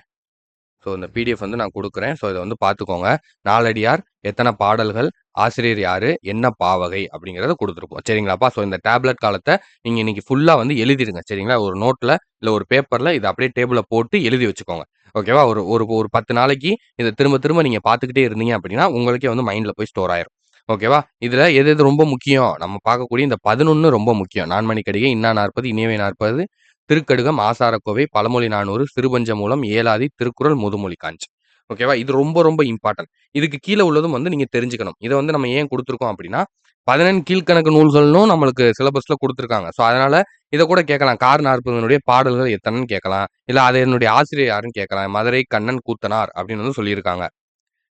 ஸோ இந்த பிடிஎஃப் வந்து நான் குடுக்குறேன். ஸோ இத வந்து பார்த்துக்கோங்க. நாலடியார், எத்தன பாடல்கள், ஆசிரியர் யாரு, என்ன பாவகை அப்படிங்கிறத குடுத்துருப்போம். சரிங்களாப்பா? ஸோ இந்த டேப்லெட் காலத்த நீங்க இன்னைக்கு ஃபுல்லா வந்து எழுதிருங்க. சரிங்களா? ஒரு நோட்ல இல்ல ஒரு பேப்பர்ல இத அப்படியே டேபிள்ல போட்டு எழுதி வச்சுக்கோங்க. ஓகேவா? ஒரு ஒரு ஒரு 10 நாளைக்கு இத திரும்ப திரும்ப நீங்க பார்த்துக்கிட்டே இருந்தீங்க அப்படின்னா, உங்களுக்கே வந்து மைண்ட்ல போய் ஸ்டோர் ஆயிரும். ஓகேவா? இதுல எது எது ரொம்ப முக்கியம்? நம்ம பார்க்கக்கூடிய இந்த 11 ரொம்ப முக்கியம். நான்மணிக்கடிகை, இன்னா நாற்பது, இனியவை 40, திருக்கடுகம், ஆசாரக்கோவை, பழமொழி 400, சிறுபஞ்சமூலம், ஏலாதி, திருக்குறள், முதுமொழி காஞ்சி. ஓகேவா? இது ரொம்ப ரொம்ப இம்பார்ட்டன்ட். இதுக்கு கீழ உள்ளதும் வந்து நீங்க தெரிஞ்சுக்கணும். இத வந்து நம்ம ஏன் குடுத்துருக்கோம் அப்படின்னா, 17 கீழ்க்கணக்கு நூல்கள்னும் நம்மளுக்கு சிலபஸ்ல குடுத்துருக்காங்க. ஸோ அதனால இத கூட கேட்கலாம். கார் 40னுடைய பாடல்கள் எத்தனன்னு கேட்கலாம். இல்ல அதனுடைய ஆசிரியர் யாருன்னு கேட்கலாம். மதுரை கண்ணன் கூத்தனார் அப்படின்னு வந்து சொல்லியிருக்காங்க.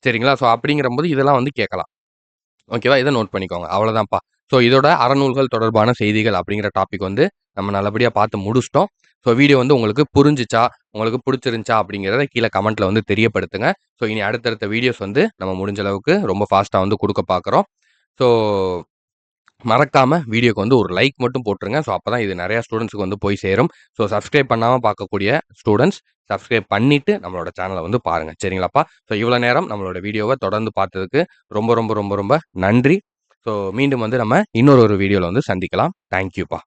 சரிங்களா? ஸோ அப்படிங்கிறபோது இதெல்லாம் வந்து கேட்கலாம். ஓகேவா? இத நோட் பண்ணிக்கோங்க. அவ்வளோதான்ப்பா. ஸோ இதோட அறநூல்கள் தொடர்பான செய்திகள் அப்படிங்கிற டாபிக் வந்து நம்ம நல்லபடியா பார்த்து முடிச்சுட்டோம். ஸோ வீடியோ வந்து உங்களுக்கு புரிஞ்சுச்சா? உங்களுக்கு புடிச்சிருந்துச்சா? அப்படிங்கிறத கீழ கமெண்ட்ல வந்து தெரியப்படுத்துங்க. ஸோ இனி அடுத்தடுத்த வீடியோஸ் வந்து நம்ம முடிஞ்ச அளவுக்கு ரொம்ப ஃபாஸ்ட்டா வந்து குடுக்க பார்க்குறோம். ஸோ மறக்காம வீடியோக்கு வந்து ஒரு லைக் மட்டும் போட்டுருங்க. ஸோ அப்பதான் இது நெறைய ஸ்டூடண்ட்ஸ்க்கு வந்து போய் சேரும். ஸோ சப்ஸ்கிரைப் பண்ணாம பார்க்கக்கூடிய ஸ்டூடண்ட்ஸ் சப்ஸ்கிரைப் பண்ணிட்டு நம்மளோட சேனல வந்து பாருங்க. சரிங்களாப்பா? ஸோ இவ்வளோ நேரம் நம்மளோட வீடியோவ தொடர்ந்து பார்த்ததுக்கு ரொம்ப ரொம்ப ரொம்ப ரொம்ப நன்றி. ஸோ மீண்டும் வந்து நம்ம இன்னொரு ஒரு வீடியோல வந்து சந்திக்கலாம். தேங்க் யூப்பா.